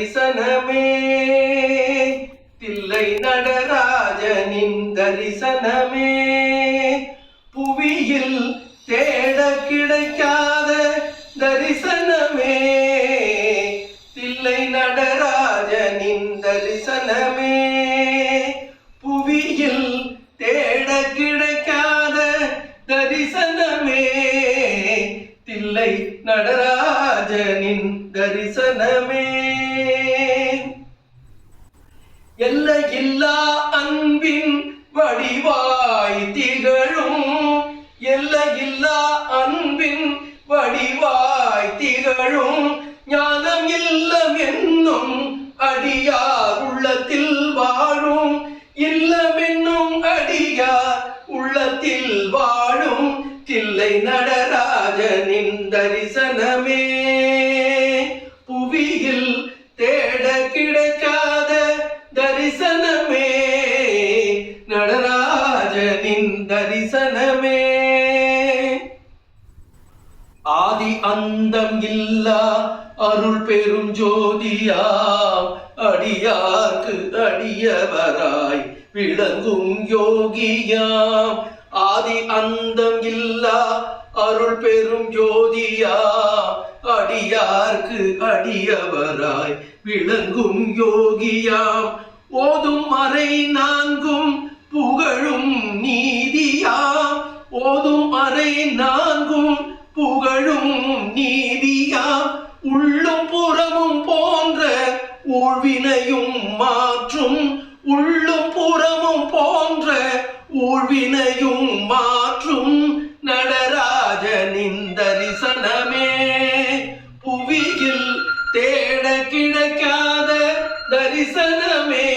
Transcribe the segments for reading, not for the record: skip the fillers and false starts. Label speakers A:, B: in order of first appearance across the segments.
A: தரிசனமே, தில்லை நடராஜனின் தரிசனமே, புவியில் தேட கிடைக்காத தரிசனமே, தில்லை நடராஜனின் தரிசனமே, புவியில் தேட கிடைக்காத தரிசனமே, தில்லை நடராஜனின் தரிசனமே. எல்லையில்லா அன்பின் வடிவாய் திகழும், எல்லையில்லா அன்பின் வடிவாய் திகழும், ஞானம் இல்லம் என்னும் அடியார் உள்ளத்தில் வாழும், இல்லம் என்னும் அடியார் உள்ளத்தில் வாழும், தில்லை நடராஜனின் தரிசனமே, புவியில் தேட கிடைக்காத தரிசனமே, நடராஜனின் தரிசனமே. ஆதி அந்தம் இல்லா அருள் பெரும் ஜோதியாம், அடியார்க்கு அடியவராய் விளங்கும் யோகியாம், ஆதி அந்தம் இல்லா அருள் பெரும் ஜோதியாம், அடியார்க்கு அடியவராய் விளங்கும் யோகியாம், ஓதும் மறை நான்கும் புகழும் நீதியாம், ஓதும் மறை நான்கும் புகழும் நீதியாம், உள்ளும் புறமும் போன்ற ஊழ்வினையும் மாற்றும், உள்ளும் புறமும் போன்ற ஊழ்வினையும் மாற்றும், நடராஜனின் தரிசனமே, புவியில் தேட கிடைக்காத தரிசனமே,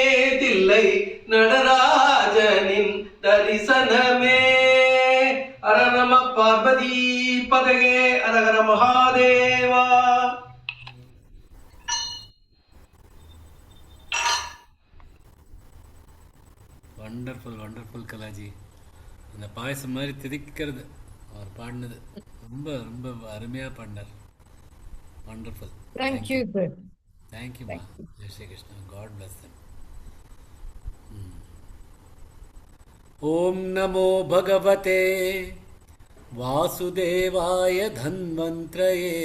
A: தில்லை நடராஜனின் தரிசனமே. ஹர நம பார்வதி பதகே, ஹரஹர மகாதேவா.
B: Wonderful wonderful Kalaji. அந்த பாயசம் மாதிரி திதிக்கிறது அவர் பாடினது. ரொம்ப ரொம்ப அருமையாக பாடினார். வண்டர்ஃபுல்.
C: தேங்க்யூ
B: தேங்க்யூம்மா. ஜெய் Shri Krishna. God bless them. ஓம் நமோ பகவதே வாசுதேவாய தன்வந்த்ரயே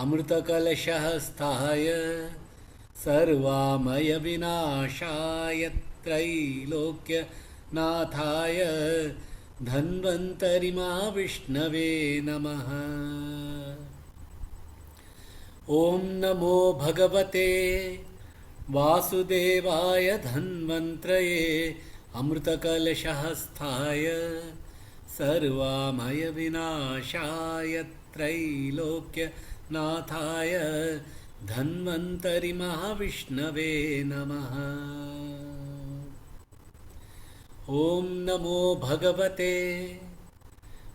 B: அமிர்தகலசஹஸ்தாய சர்வாமய விநாசாய त्रैलोक्य नाथाय धन्वन्तरि विष्णवे नमः। ओम नमो भगवते वासुदेवाय धन्वन्त्रये अमृतकलशहस्ताय सर्वामय विनाशाय त्रैलोक्य नाथाय धन्वन्तरि महाविष्णवे नमः। ओम नमो भगवते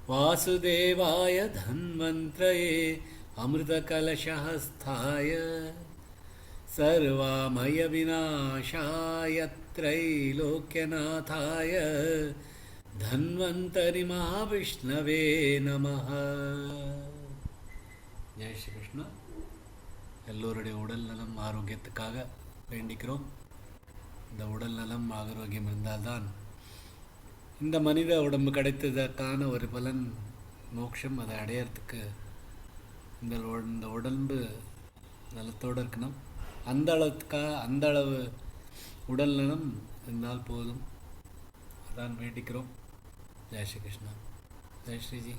B: वासुदेवाय धन्वन्त्रये अमृतकलशहस्ताय सर्वामय विनाशाय त्रैलोक्यनाथाय धन्वन्तरि महाविष्णवे नमः। जय श्री कृष्ण. எல்லோருடைய உடல் நலம் ஆரோக்கியத்துக்காக வேண்டிக்கிறோம். இந்த உடல் நலம் ஆரோக்கியம் இருந்தால்தான் இந்த மனித உடம்பு கிடைத்ததற்கான ஒரு பலன் மோட்சம். அதை அடையிறதுக்கு இந்த உடம்பு நலத்தோடு இருக்கணும். அந்த அளவு உடல் நலம் இருந்தால் போதும். அதான் வேண்டிக்கிறோம். ஜெய் ஸ்ரீ கிருஷ்ணா. ஜெய் ஸ்ரீஜி.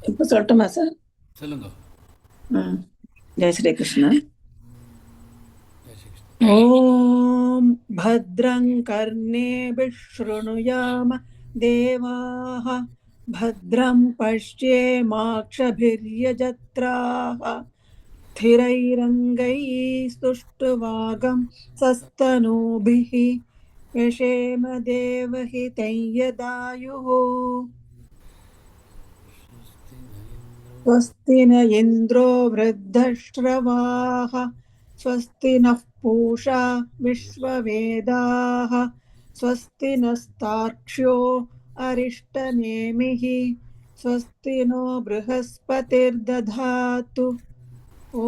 D: இப்போ சொல்லட்டுமா சார்?
B: சொல்லுங்க.
D: ஜெய் ஸ்ரீ கிருஷ்ணா. ஓம் பத்ரங் கர்ணேபிः ஷ்ருணுயாம தேவாः भद्रं पश्येमाक्षभिर्यजत्राः स्थिरैरङ्गैस्तुष्टुवागं सस्तनूभिः व्यशेम देवहितं यदायुः। स्वस्ति न इन्द्रो वृद्धश्रवाः स्वस्ति नः पूषा विश्ववेदाः स्वस्ति नस्तार्क्ष्यो अरिष्टनेमिः स्वस्ति नो बृहस्पतिर्दधातु ॐ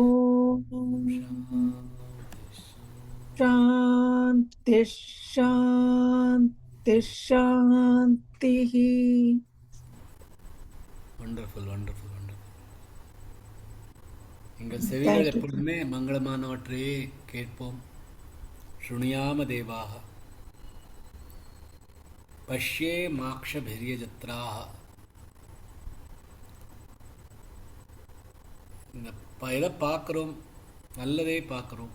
D: शान्तिः शान्तिः शान्तिः
B: வண்டர்ஃபுல் வண்டர்ஃபுல் வண்டர்ஃபுல். எங்கள் செவிகள்
D: Thank you.
B: எப்பொழுதுமே மங்களமானவற்றையே கேட்போம். ஸ்ருணியாம தேவாக பஷ்யே மாக்ஷபிரிய ஜத்ராக. இந்த எதை பார்க்குறோம்? நல்லதே பார்க்குறோம்.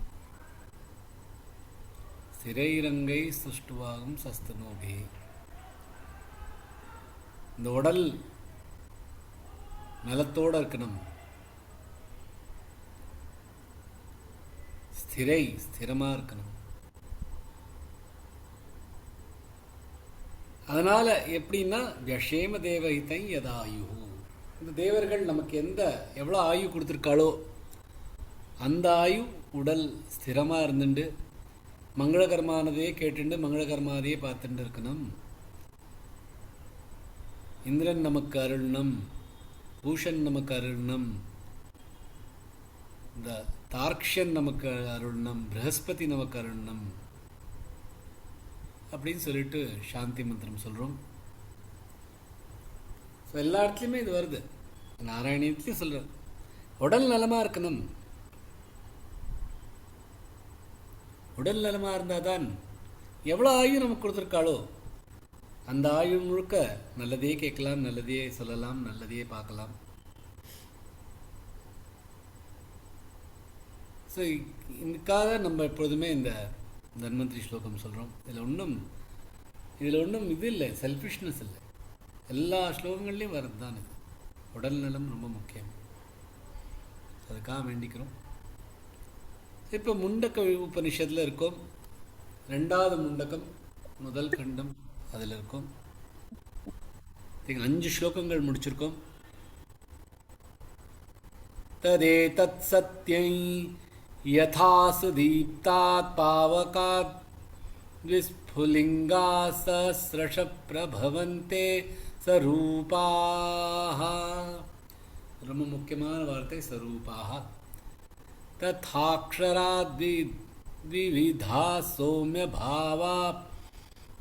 B: சிறைரங்கை சுஷ்டுவாகும் சஸ்தனோபி. இந்த உடல் நலத்தோடு இருக்கணும். ஸ்திரமாக இருக்கணும். அதனால எப்படின்னா யஷேம தேவஹிதை யதாயு. இந்த தேவர்கள் நமக்கு எவ்வளோ ஆயு கொடுத்துருக்காளோ அந்த ஆயு உடல் ஸ்திரமாக இருந்துட்டு மங்களகரமானதையே கேட்டுண்டு மங்களகரமானதையே பார்த்துட்டு இருக்கணும். இந்திரன் நமக்கு அருள்னம், பூஷன் நமக்கு அருள்னம், இந்த தார்க்ஷன் நமக்கு அருள்னம், பிரகஸ்பதி நமக்கு அருள்னம் அப்படின்னு சொல்லிட்டு சாந்தி மந்திரம் சொல்கிறோம். ஸோ எல்லா இடத்துலையுமே இது வருது. நாராயணியத்துலையும் சொல்கிறேன், உடல் நலமாக இருக்கணும். உடல் நலமாக இருந்தால் தான் எவ்வளோ ஆயு நமக்கு கொடுத்துருக்காளோ அந்த ஆயு முழுக்க நல்லதே கேட்கலாம், நல்லதே சொல்லலாம், நல்லதையே பார்க்கலாம். ஸோ இதுக்காக நம்ம எப்பொழுதுமே இந்த தன்வந்திரி ஸ்லோகம் சொல்கிறோம். இதில் ஒன்றும் இது இல்லை, செல்ஃபிஷ்னஸ் இல்லை. எல்லா ஸ்லோகங்கள்லேயும் வர்றது தான் இது. உடல் நலம் ரொம்ப முக்கியம். அதுக்காக வேண்டிக்கிறோம். இப்போ முண்டக்க உபனிஷத்தில் இருக்கோம். 2வது முண்டக்கம், முதல் கண்டம் அதில் இருக்கும். 5 ஸ்லோகங்கள் முடிச்சிருக்கோம். ததே தத் சத்யை யதா சுதீப்தாத் பாவகாத் விஸ்ஃபுலிங்கா சஹஸ்ரஷ பிரபவந்தே சரூபாஹ. ரொம்ப முக்கியமான வார்த்தை சரூபாஹ. ததாக்ஷராத் விவிதா சௌம்ய பாவா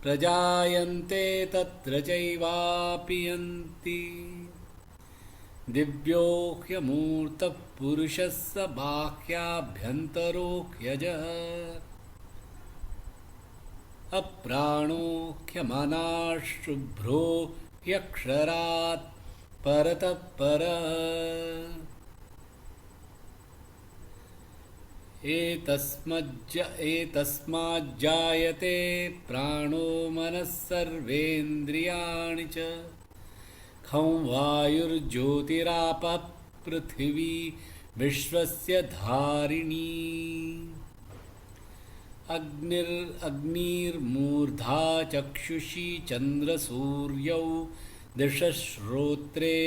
B: பிரஜாயந்தே தத்ர சைவாபியந்தி. दिव्यो ह्यमूर्तः पुरुषः स बाह्याभ्यन्तरो ह्यजः अप्राणो ह्यमनाशुभ्रो ह्यक्षरात् परतः परः. एतस्माज्जायते प्राणो मनः सर्वेन्द्रियाणि च. खं वायुर्ज्योतिरापः पृथिवी विश्वस्य धारिणी. अग्निर्मूर्धा चक्षुषी चन्द्रसूर्यौ दिशश्रोत्रे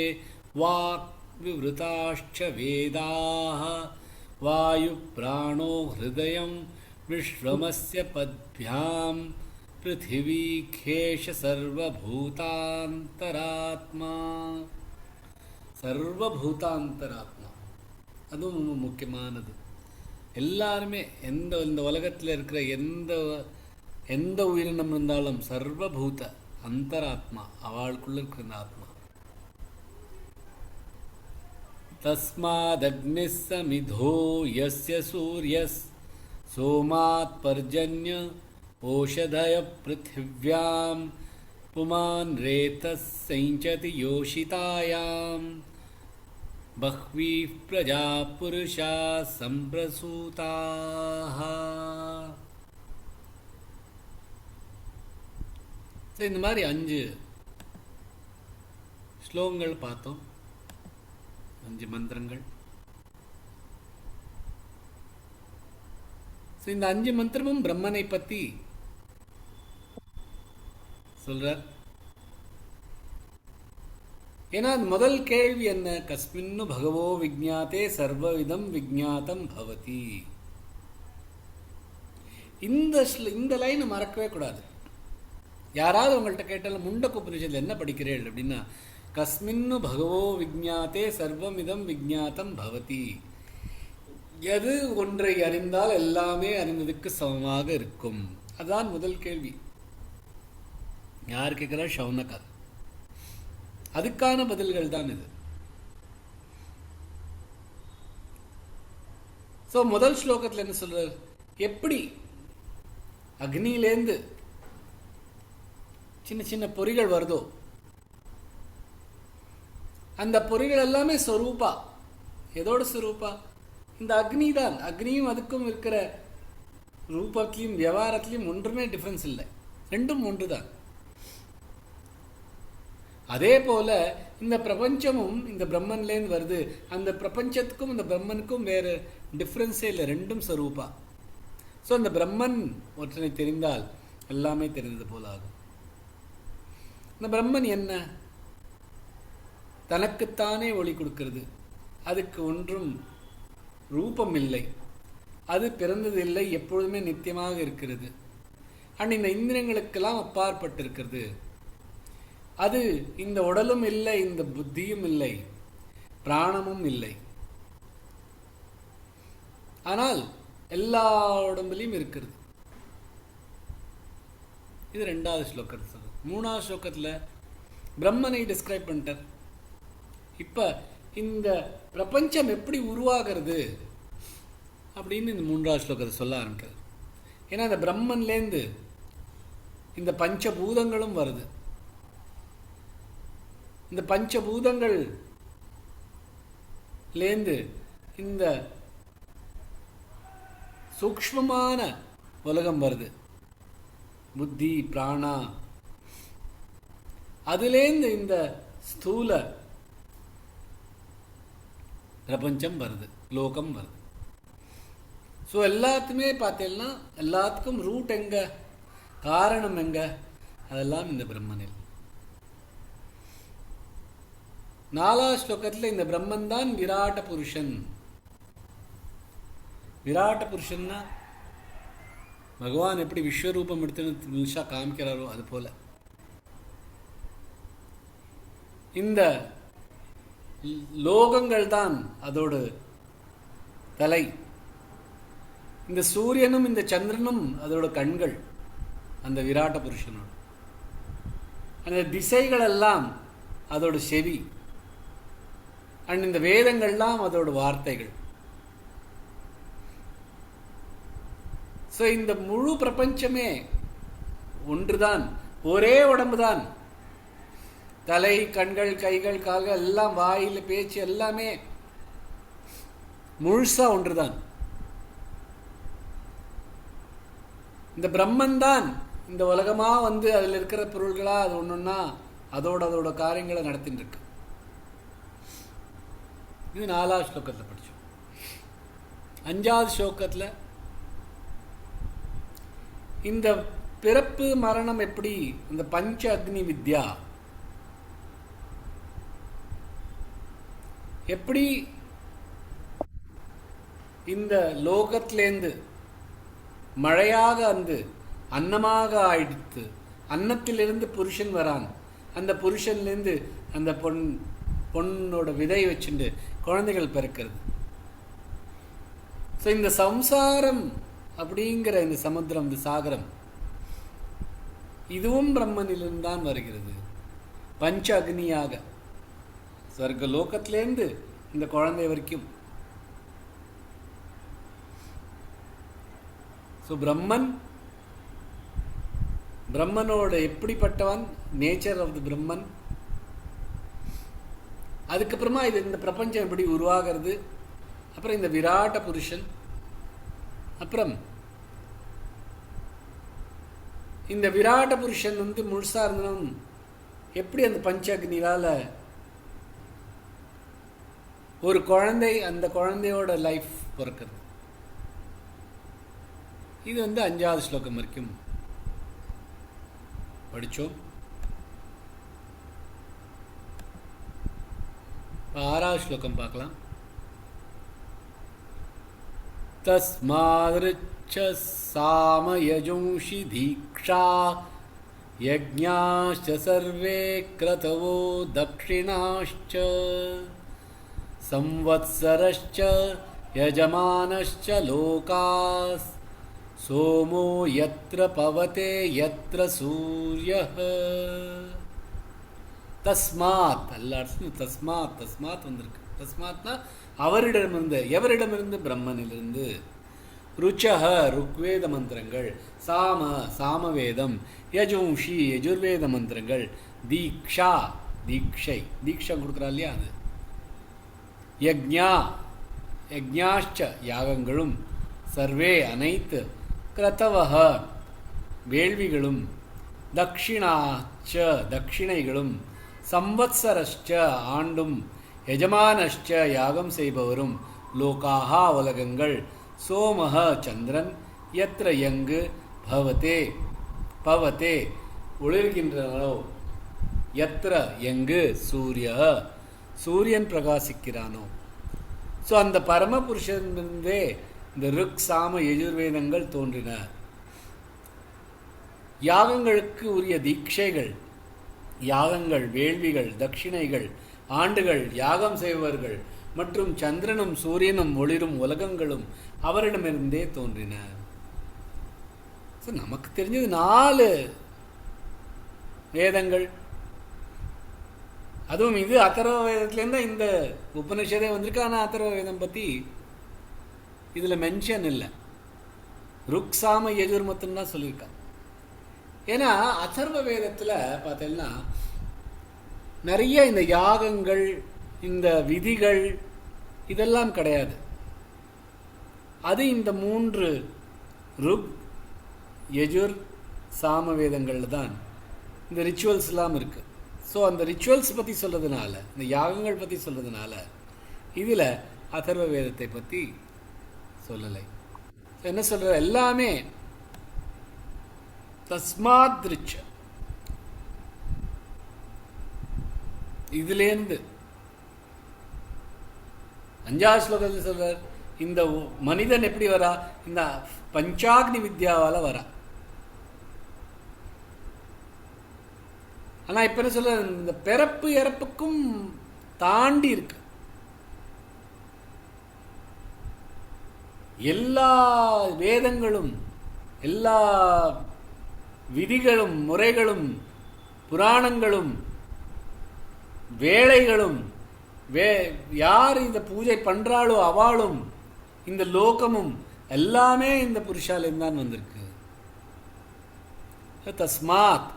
B: वाक्विवृताश्च वेदाः. वायुप्राणो हृदयं विश्वमस्य पद्भ्याम्. पृथिवी खेश सर्वभूतान्तरात्मा. சர்வபூதாந்தராத்மா அதுவும் ரொம்ப முக்கியமானது. எல்லாருமே இந்த உலகத்தில் இருக்கிற எந்த உயிரினம் இருந்தாலும் சர்வபூத அந்தராத்மா, அவளுக்குள்ள இருக்கிற இந்த ஆத்மா. தஸ்மாதக்னிஸ் சமிதோ யஸ்ய சூரியஸ் சோமாத் பர்ஜன்ய ஓஷதய பிருத்திவ்யாம் புமான் ரேதஸ் சைஞ்சதி யோஷிதாயாம். பஹ்வி பிரஜா புருஷா சம்பிரசூதாஹ. இந்த மாதிரி 5 ஸ்லோகங்கள் பார்த்தோம், 5 மந்திரங்கள். இந்த 5 மந்திரமும் பிரம்மனை பற்றி சொல்றார். ஏன்னா முதல் கேள்வி என்ன? கஸ்மின்னு பகவோ விஜ்ஞாதே சர்வவிதம் விஜ்ஞாதம் பவதி. இந்த லைனை மறக்கவே கூடாது. யாராவது உங்கள்கிட்ட கேட்டாலும் முண்டக்க உபநிஷத்தில் என்ன படிக்கிறீர்கள் அப்படின்னா, கஸ்மின்னு பகவோ விஜ்ஞாத்தே சர்வமிதம் விஜ்ஞாத்தம் பவதி. எது ஒன்றை அறிந்தால் எல்லாமே அறிந்ததுக்கு சமமாக இருக்கும். அதான் முதல் கேள்வி. யார் கேட்கிறார்? ஷௌனகர். அதுக்கான பதில்கள் தான் இது. ஸோ முதல் ஸ்லோகத்தில் என்ன சொல்றார்? எப்படி அக்னியிலேருந்து சின்ன சின்ன பொறிகள் வருதோ அந்த பொறிகள் எல்லாமே ஸ்வரூபா. எதோட ஸ்வரூபா? இந்த அக்னி தான். அக்னியும் அதுக்கும் இருக்கிற ரூபத்திலையும் விவகாரத்திலையும் ஒன்றுமே டிஃப்ரென்ஸ் இல்லை, ரெண்டும் ஒன்று தான். அதே போல இந்த பிரபஞ்சமும் இந்த பிரம்மன்லேருந்து வருது. அந்த பிரபஞ்சத்துக்கும் இந்த பிரம்மனுக்கும் வேறு டிஃப்ரென்ஸே இல்லை, ரெண்டும் ஸ்வரூபா. ஸோ அந்த பிரம்மன் ஒற்றனை தெரிந்தால் எல்லாமே தெரிந்தது போல ஆகும். இந்த பிரம்மன் என்ன? தனக்குத்தானே ஒளி கொடுக்கிறது. அதுக்கு ஒன்றும் ரூபம் இல்லை, அது பிறந்தது இல்லை, எப்பொழுதுமே நித்தியமாக இருக்கிறது. அண்ட் இந்த இந்திரியங்களுக்கெல்லாம் அப்பாற்பட்டிருக்கிறது. அது இந்த உடலும் இல்லை, இந்த புத்தியும் இல்லை, பிராணமும் இல்லை. ஆனால் எல்லா உடம்புலையும் இருக்கிறது. இது 2வது ஸ்லோகத்தில் சொல்றது. 3வது ஸ்லோகத்தில் பிரம்மனை டிஸ்கிரைப் பண்ணிட்டார். இப்ப இந்த பிரபஞ்சம் எப்படி உருவாகிறது அப்படின்னு இந்த 3வது ஸ்லோகத்தை சொல்ல ஆரம்பிக்கிறது. ஏன்னா இந்த பிரம்மன்லேருந்து இந்த பஞ்சபூதங்களும் வருது. இந்த பஞ்சபூதங்கள்லேருந்து இந்த சூக்ஷ்மமான உலகம் வருது, புத்தி பிராணா. அதுலேருந்து இந்த ஸ்தூல பிரபஞ்சம் வருது, லோகம் வருது. ஸோ எல்லாத்துமே பார்த்தீங்கன்னா எல்லாத்துக்கும் ரூட் எங்க, காரணம் எங்க? அதெல்லாம் இந்த பிரம்மனில். 4வது ஸ்லோகத்தில் இந்த பிரம்மன் தான் விராட்ட புருஷன். விராட்ட புருஷன்னா பகவான் எப்படி விஸ்வரூபம் எடுத்து முழுசா காமிக்கிறாரோ அது போல இந்த லோகங்கள் தான் அதோடு தலை. இந்த சூரியனும் இந்த சந்திரனும் அதோட கண்கள், அந்த விராட்ட புருஷனோட. அந்த திசைகள் எல்லாம் அதோட செவி. அண்ட் இந்த வேதங்கள்லாம் அதோட வார்த்தைகள். ஸோ இந்த முழு பிரபஞ்சமே ஒன்றுதான், ஒரே உடம்பு தான். தலை, கண்கள், கைகள், கால்கள் எல்லாம், வாயில், பேச்சு எல்லாமே முழுசா ஒன்றுதான். இந்த பிரம்மன் தான் இந்த உலகமா வந்து அதில் இருக்கிற பொருள்களா அது ஒன்னொன்னா அதோட காரியங்களை நடத்திட்டு இருக்கு. இது 4வது ஸ்லோகத்தில் படிச்சோம். 5வது ஸ்லோகத்தில் இந்த பிறப்பு மரணம் எப்படி, இந்த பஞ்ச அக்னி வித்யா எப்படி இந்த லோகத்திலேருந்து மழையாக வந்து அன்னமாக ஆயிடுத்து, அன்னத்திலிருந்து புருஷன் வரான், அந்த புருஷன்லேருந்து அந்த பொண்ணோட விதை வச்சுட்டு குழந்தைகள் பிறக்கிறது. ஸோ இந்த சம்சாரம் அப்படிங்கிற இந்த சமுத்திரம், இந்த சாகரம், இதுவும் பிரம்மனிலிருந்து தான் வருகிறது. பஞ்ச அக்னியாக ஸ்வர்க லோகத்திலேருந்து இந்த குழந்தை வரைக்கும். ஸோ பிரம்மனோட எப்படிப்பட்டவன், நேச்சர் ஆஃப் தி பிரம்மன். அதுக்கப்புறமா இது இந்த பிரபஞ்சம் எப்படி உருவாகிறது, அப்புறம் இந்த விராட்ட புருஷன், அப்புறம் இந்த விராட்ட புருஷன் வந்து முழுசா இருந்தனும் எப்படி அந்த பஞ்சஅக்னியால ஒரு குழந்தை, அந்த குழந்தையோட லைஃப் பிறக்கிறது. இது வந்து 5வது ஸ்லோகம் வரைக்கும் படித்தோம். 6வது ஸ்லோகம் பார்க்கலாம். தஸ்மாத்ருச்ச சாமயஜுஷி தீக்ஷா யஜ்ஞாश्च सर्वे क्रतवो दक्षिणाश्च संवत्सरश्च यजमानश्च लोकास् सोमो यत्र पवते यत्र सूर्यः தஸ்மாத் எல்லாரும் தஸ்மாத் தஸ்மாத் வந்திருக்கு. தஸ்மாத்னா அவரிடமிருந்து, எவரிடமிருந்து? பிரம்மனிலிருந்து. ருச்சஹ ருக்வேத மந்திரங்கள், சாம சாமவேதம், யஜும்ஷி யஜுர்வேத மந்திரங்கள், தீக்ஷா தீக்ஷை தீக்ஷா கொடுக்குறா இல்லையா அது, யக்ஞா யக்ஞாஷ்ச யாகங்களும், சர்வே அனைத்து, கிரதவஹ வேள்விகளும், தக்ஷிணாச்ச தட்சிணைகளும், சம்வத்சரஷ்ச ஆண்டும், யஜமானஷ்ச யாகம் செய்பவரும், லோகாஹா உலகங்கள், சோமஹ சந்திரன், யத்ர யங்கு பவதே பவதே ஒளிர்கின்றனோ, யத்ர யங்கு சூரிய சூரியன் பிரகாசிக்கிறானோ. ஸோ அந்த பரமபுருஷனிலிருந்தே இந்த ருக் சாம யஜுர்வேதங்கள் தோன்றின. யாகங்களுக்கு உரிய தீட்சைகள், யாகங்கள், வேள்விகள், தட்சிணைகள், ஆண்டுகள், யாகம் செய்பவர்கள் மற்றும் சந்திரனும் சூரியனும் ஒளிரும் உலகங்களும் அவரிடமிருந்தே தோன்றின. நமக்கு தெரிஞ்சது 4 வேதங்கள். அதுவும் இது அதர்வ வேதத்துலேருந்து இந்த உபனிஷதே வந்திருக்கு. ஆனால் அதர்வ வேதம் பற்றி இதில் மென்ஷன் இல்லை. ருக் சாம யஜுர் மட்டும்தான் சொல்லியிருக்காங்க. ஏன்னா அதர்வ வேதத்தில் பார்த்தீங்கன்னா நிறைய இந்த யாகங்கள், இந்த விதிகள் இதெல்லாம் கிடையாது. அது இந்த 3 ருக் யஜுர் சாம வேதங்களில் தான் இந்த ரிச்சுவல்ஸ்லாம் இருக்குது. ஸோ அந்த ரிச்சுவல்ஸ் பற்றி சொல்கிறதுனால, இந்த யாகங்கள் பற்றி சொல்கிறதுனால இதில் அதர்வ வேதத்தை பற்றி சொல்லலை. என்ன சொல்கிற, எல்லாமே தஸ்மாத் ரிச்ச இதுலேருந்து 5வது ஸ்லோகத்தில் சொல்றார், இந்த மனிதன் எப்படி வரா, இந்த பஞ்சாக்னி வித்யாவால் வரா. ஆனால் இப்போ என்ன சொல்ற, இந்த பிறப்பு இறப்புக்கும் தாண்டி இருக்கு. எல்லா வேதங்களும், எல்லா விதிகளும், முறைகளும், புராணங்களும், வேளைகளும், யார் இந்த பூஜை பண்றாளோ அவளும், இந்த லோகமும் எல்லாமே இந்த புருஷாலேருந்து தான் வந்திருக்கு. தஸ்மாத்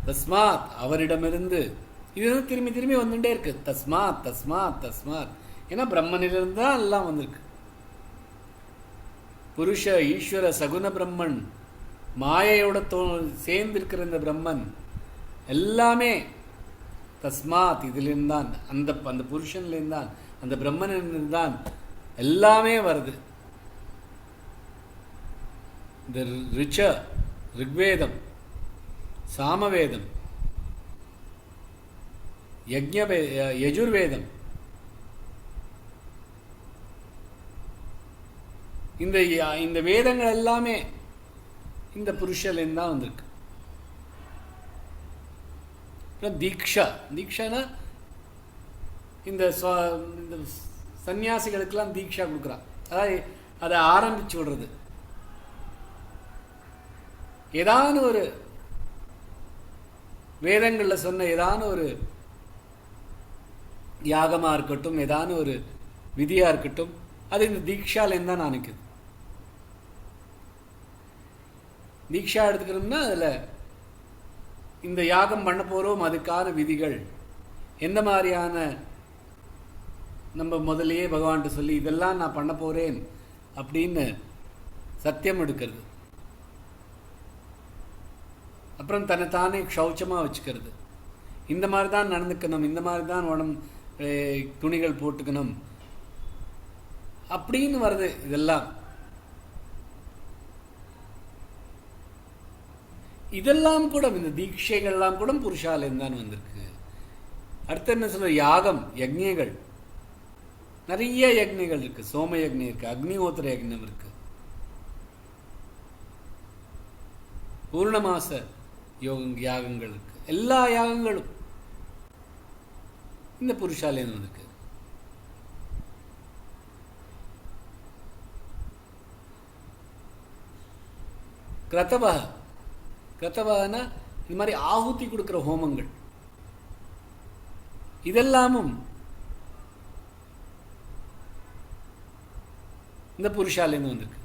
B: தஸ்மாத் அவரிடமிருந்து. இது திரும்பி திரும்பி வந்துட்டே இருக்கு, தஸ்மாத் தஸ்மாத் தஸ்மாத். ஏன்னா பிரம்மனிலிருந்து தான் எல்லாம் வந்திருக்கு. புருஷ ஈஸ்வர சகுன பிரம்மன், மாயையோட சேர்ந்திருக்கிற இந்த பிரம்மன் எல்லாமே தஸ்மாத் இதிலிருந்து தான், அந்த புருஷன்லேருந்து தான், அந்த பிரம்மனிலிருந்து தான் எல்லாமே வருது. இந்த ரிச்ச ரிக்வேதம், சாமவேதம், யஜுர்வேதம், இந்த வேதங்கள் எல்லாமே இந்த புருஷலேருந்து தான் வந்திருக்கு. தீக்ஷா, தீக்ஷானா இந்த சன்னியாசிகளுக்கெல்லாம் தீக்ஷா கொடுக்குறான். அதாவது அதை ஆரம்பிச்சு விடுறது. ஏதான ஒரு வேதங்களில் சொன்ன ஏதான ஒரு யாகமாக இருக்கட்டும், ஏதான ஒரு விதியாக இருக்கட்டும், அது இந்த தீக்ஷாலேருந்து தான் நினைக்குது. தீக்ஷா எடுத்துக்கிறோம்னா அதில் இந்த யாகம் பண்ண போகிறோம், அதுக்கான விதிகள் எந்த மாதிரியான, நம்ம முதலையே பகவான்கிட்ட சொல்லி இதெல்லாம் நான் பண்ண போகிறேன் அப்படின்னு சத்தியம் எடுக்கிறது. அப்புறம் தன்னைத்தானே சௌச்சமாக வச்சுக்கிறது. இந்த மாதிரி தான் நடந்துக்கணும், இந்த மாதிரி தான் உடம்பு துணிகள் போட்டுக்கணும் அப்படின்னு வருது. இதெல்லாம் கூட இந்த தீட்சைகள்லாம் கூட புருஷாலேருந்து தான் வந்திருக்கு. அடுத்து என்ன சொல்ற, யாகம், யக்ஞைகள், நிறைய யக்ஞைகள் இருக்கு. சோம யக்ஞம் இருக்கு, அக்னிஹோத்திர யக்ஞம் இருக்கு. பூர்ணமாச யாகங்கள் இருக்கு. எல்லா யாகங்களும் இந்த புருஷாலேன்னு இருக்கு. கிரதவனா இது மாதிரி ஆகுதி கொடுக்குற ஹோமங்கள் இதெல்லாமும் இந்த புருஷாலேன்னு வந்திருக்கு.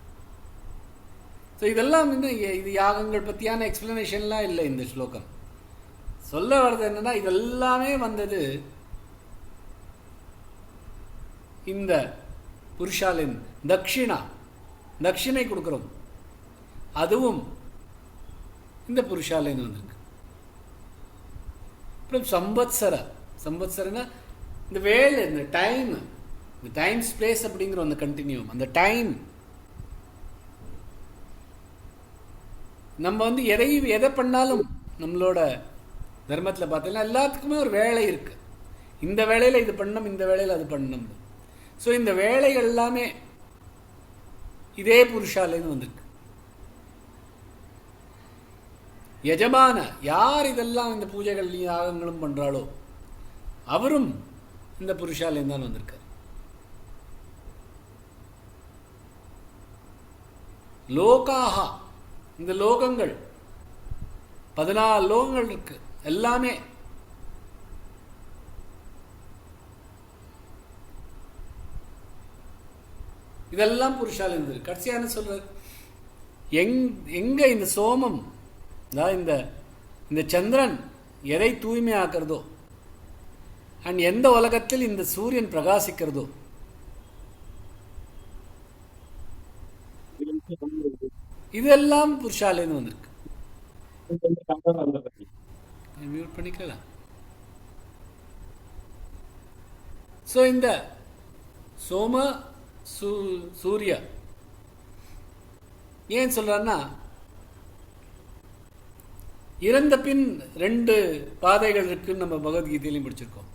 B: ஸோ இதெல்லாம் இது யாகங்கள் பற்றியான எக்ஸ்பிளனேஷன்லாம் இல்லை இந்த ஸ்லோகம். சொல்ல வர்றது என்னன்னா, இதெல்லாமே வந்தது இந்த புருஷாலின் தட்சிணை கொடுக்குறோம், அதுவும் இந்த புருஷாலேன்னு வந்திருக்கு. அப்புறம் சம்பத்சரனா இந்த வேலை, இந்த டைம் ஸ்பேஸ் அப்படிங்கிற அந்த கண்டினியூம், அந்த டைம் நம்ம எதை பண்ணாலும் நம்மளோட தர்மத்தில் பார்த்தீங்கன்னா எல்லாத்துக்குமே ஒரு வேலை இருக்கு. இந்த வேலையில் இது பண்ணணும், இந்த வேலையில் அது பண்ணணும். ஸோ இந்த வேலைகள் எல்லாமே இதே புருஷாலேன்னு வந்திருக்கு. யஜமான யார் இதெல்லாம் இந்த பூஜைகள்லையும் யாகங்களும் பண்றாளோ அவரும் இந்த புருஷாலேன்னு தான் வந்திருக்கார். லோகாஹா, இந்த லோகங்கள் 14 லோகங்கள் இருக்கு, எல்லாமே இதெல்லாம் புருஷாலேன்னு இருக்கு. கடைசியான சொல்ற எங்க இந்த சோமம், இந்த சந்திரன் எதை தூய்மையாக்கிறதோ அண்ட் எந்த உலகத்தில் இந்த சூரியன் பிரகாசிக்கிறதோ இதெல்லாம் புருஷாலேன்னு வந்திருக்கு. மியூட் பண்ணிக்கலாம். ஸோ இந்த சோம சூரிய ஏன் சொல்றாருன்னா, இறந்த பின் 2 பாதைகள் இருக்குன்னு நம்ம பகவத்கீதையிலையும் படிச்சிருக்கோம்.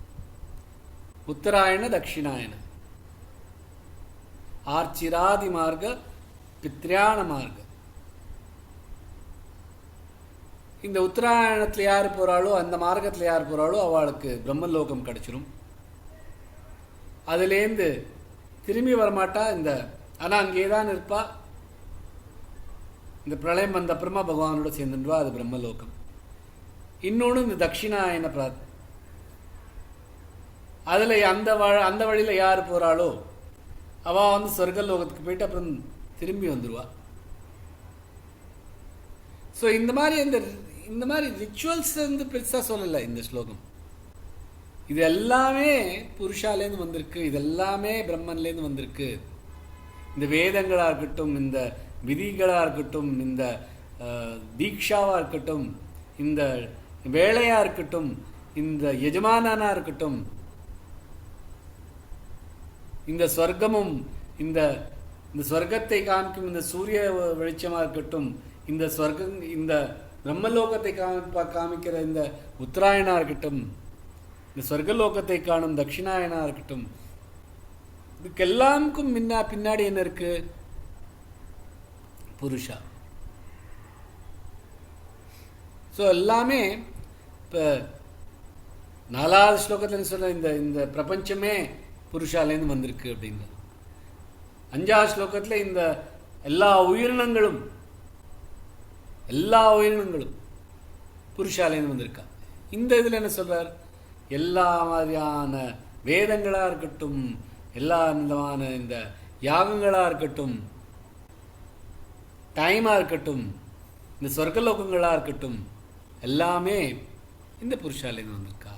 B: உத்தராயண தட்சிணாயன, ஆர்ச்சிராதி மார்க்க பித்ரியான மார்க்க. இந்த உத்தராயணத்தில் யார் போறாளோ, அந்த மார்க்கத்தில் யார் போறாளோ அவளுக்கு பிரம்மலோகம் கிடைச்சிரும். அதுலேருந்து திரும்பி வரமாட்டா. ஆனால் அங்கே தான் இருப்பா. இந்த பிரளயம் வந்த அப்புறமா பகவானோட சேர்ந்துடுவா, அது பிரம்மலோகம். இன்னொன்று இந்த தட்சிணாயன அதில் அந்த வழியில் யார் போகிறாளோ அவள் சொர்க்கலோகத்துக்கு போயிட்டு அப்புறம் திரும்பி வந்துடுவா. ஸோ இந்த மாதிரி ரிச்சுவல்ஸ் பெருசாக சொல்லலை இந்த ஸ்லோகம். இது எல்லாமே புருஷாலேருந்து வந்திருக்கு, இது எல்லாமே பிரம்மன்லேருந்து வந்திருக்கு. இந்த வேதங்களாக இருக்கட்டும், இந்த விதிகளாக இருக்கட்டும், இந்த தீக்ஷாவாக இருக்கட்டும், இந்த வேலையாக இருக்கட்டும், இந்த எஜமானனாக இருக்கட்டும், இந்த ஸ்வர்க்கமும் இந்த ஸ்வர்க்கத்தை காமிக்கும் இந்த சூரிய வெளிச்சமாக இருக்கட்டும், இந்த பிரம்மலோகத்தை காமிக்கிற இந்த உத்தராயணா இருக்கட்டும், இந்த ஸ்வர்க்கலோகத்தை காணும் தட்சிணாயனா இருக்கட்டும், இதுக்கெல்லாமுக்கும் பின்னாடி என்ன இருக்கு? புருஷா. ஸோ எல்லாமே இப்போ 4வது ஸ்லோகத்தில் சொல்ல இந்த பிரபஞ்சமே புருஷாலேருந்து வந்திருக்கு அப்படின்னு. 5வது ஸ்லோகத்தில் இந்த எல்லா உயிரினங்களும் புருஷாலேருந்து வந்திருக்கா. இந்த இதில் என்ன சொல்றார்? எல்லா மாதிரியான வேதங்களாக இருக்கட்டும், எல்லா விதமான இந்த யாகங்களாக இருக்கட்டும், டைமாக இருக்கட்டும், இந்த சொர்க்கலோகங்களாக இருக்கட்டும், எல்லாமே இந்த புருஷாலேருந்து வந்திருக்கா.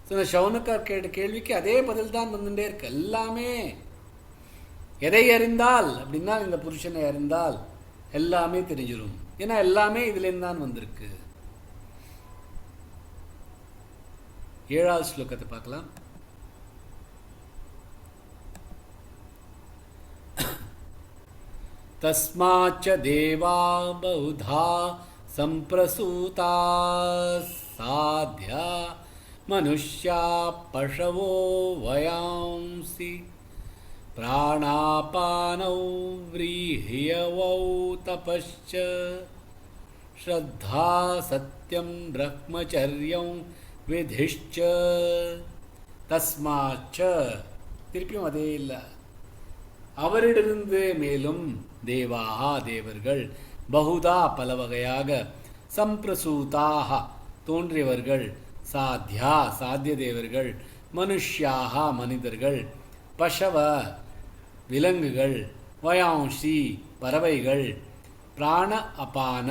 B: ஸோ இந்த சௌனக்கார் கேட்ட கேள்விக்கு அதே பதில் தான் வந்துட்டே இருக்கு. எல்லாமே எதை அறிந்தால் அப்படின்னா, இந்த புருஷனை அறிந்தால் எல்லாமே தெரிஞ்சிடும். ஏன்னா எல்லாமே இதுலேருந்து தான் வந்திருக்கு. 7வது ஸ்லோகத்தை பார்க்கலாம். தஸ்மாச்ச தேவா பௌதா சம்பிரசூதா சாத்யா மனுஷ்யா பஷவோ வயாம்சி பிராணாபானௌ வ்ரீஹியவௌ தபஸ்ச ஸ்ரத்தா சத்யம் பிரம்மச்சரியம் விதிஷ்ச தஸ்மாச்ச. திருப்பியும் அதே இல்லை. அவரிடமிருந்து மேலும் தேவாஹா தேவர்கள், பகுதா பல வகையாக, சம்பிரசூதாக தோன்றியவர்கள், சாத்யா சாத்திய தேவர்கள், மனுஷ்யாக மனிதர்கள், பசவ விலங்குகள், வயாம்சி பறவைகள், பிராண அபான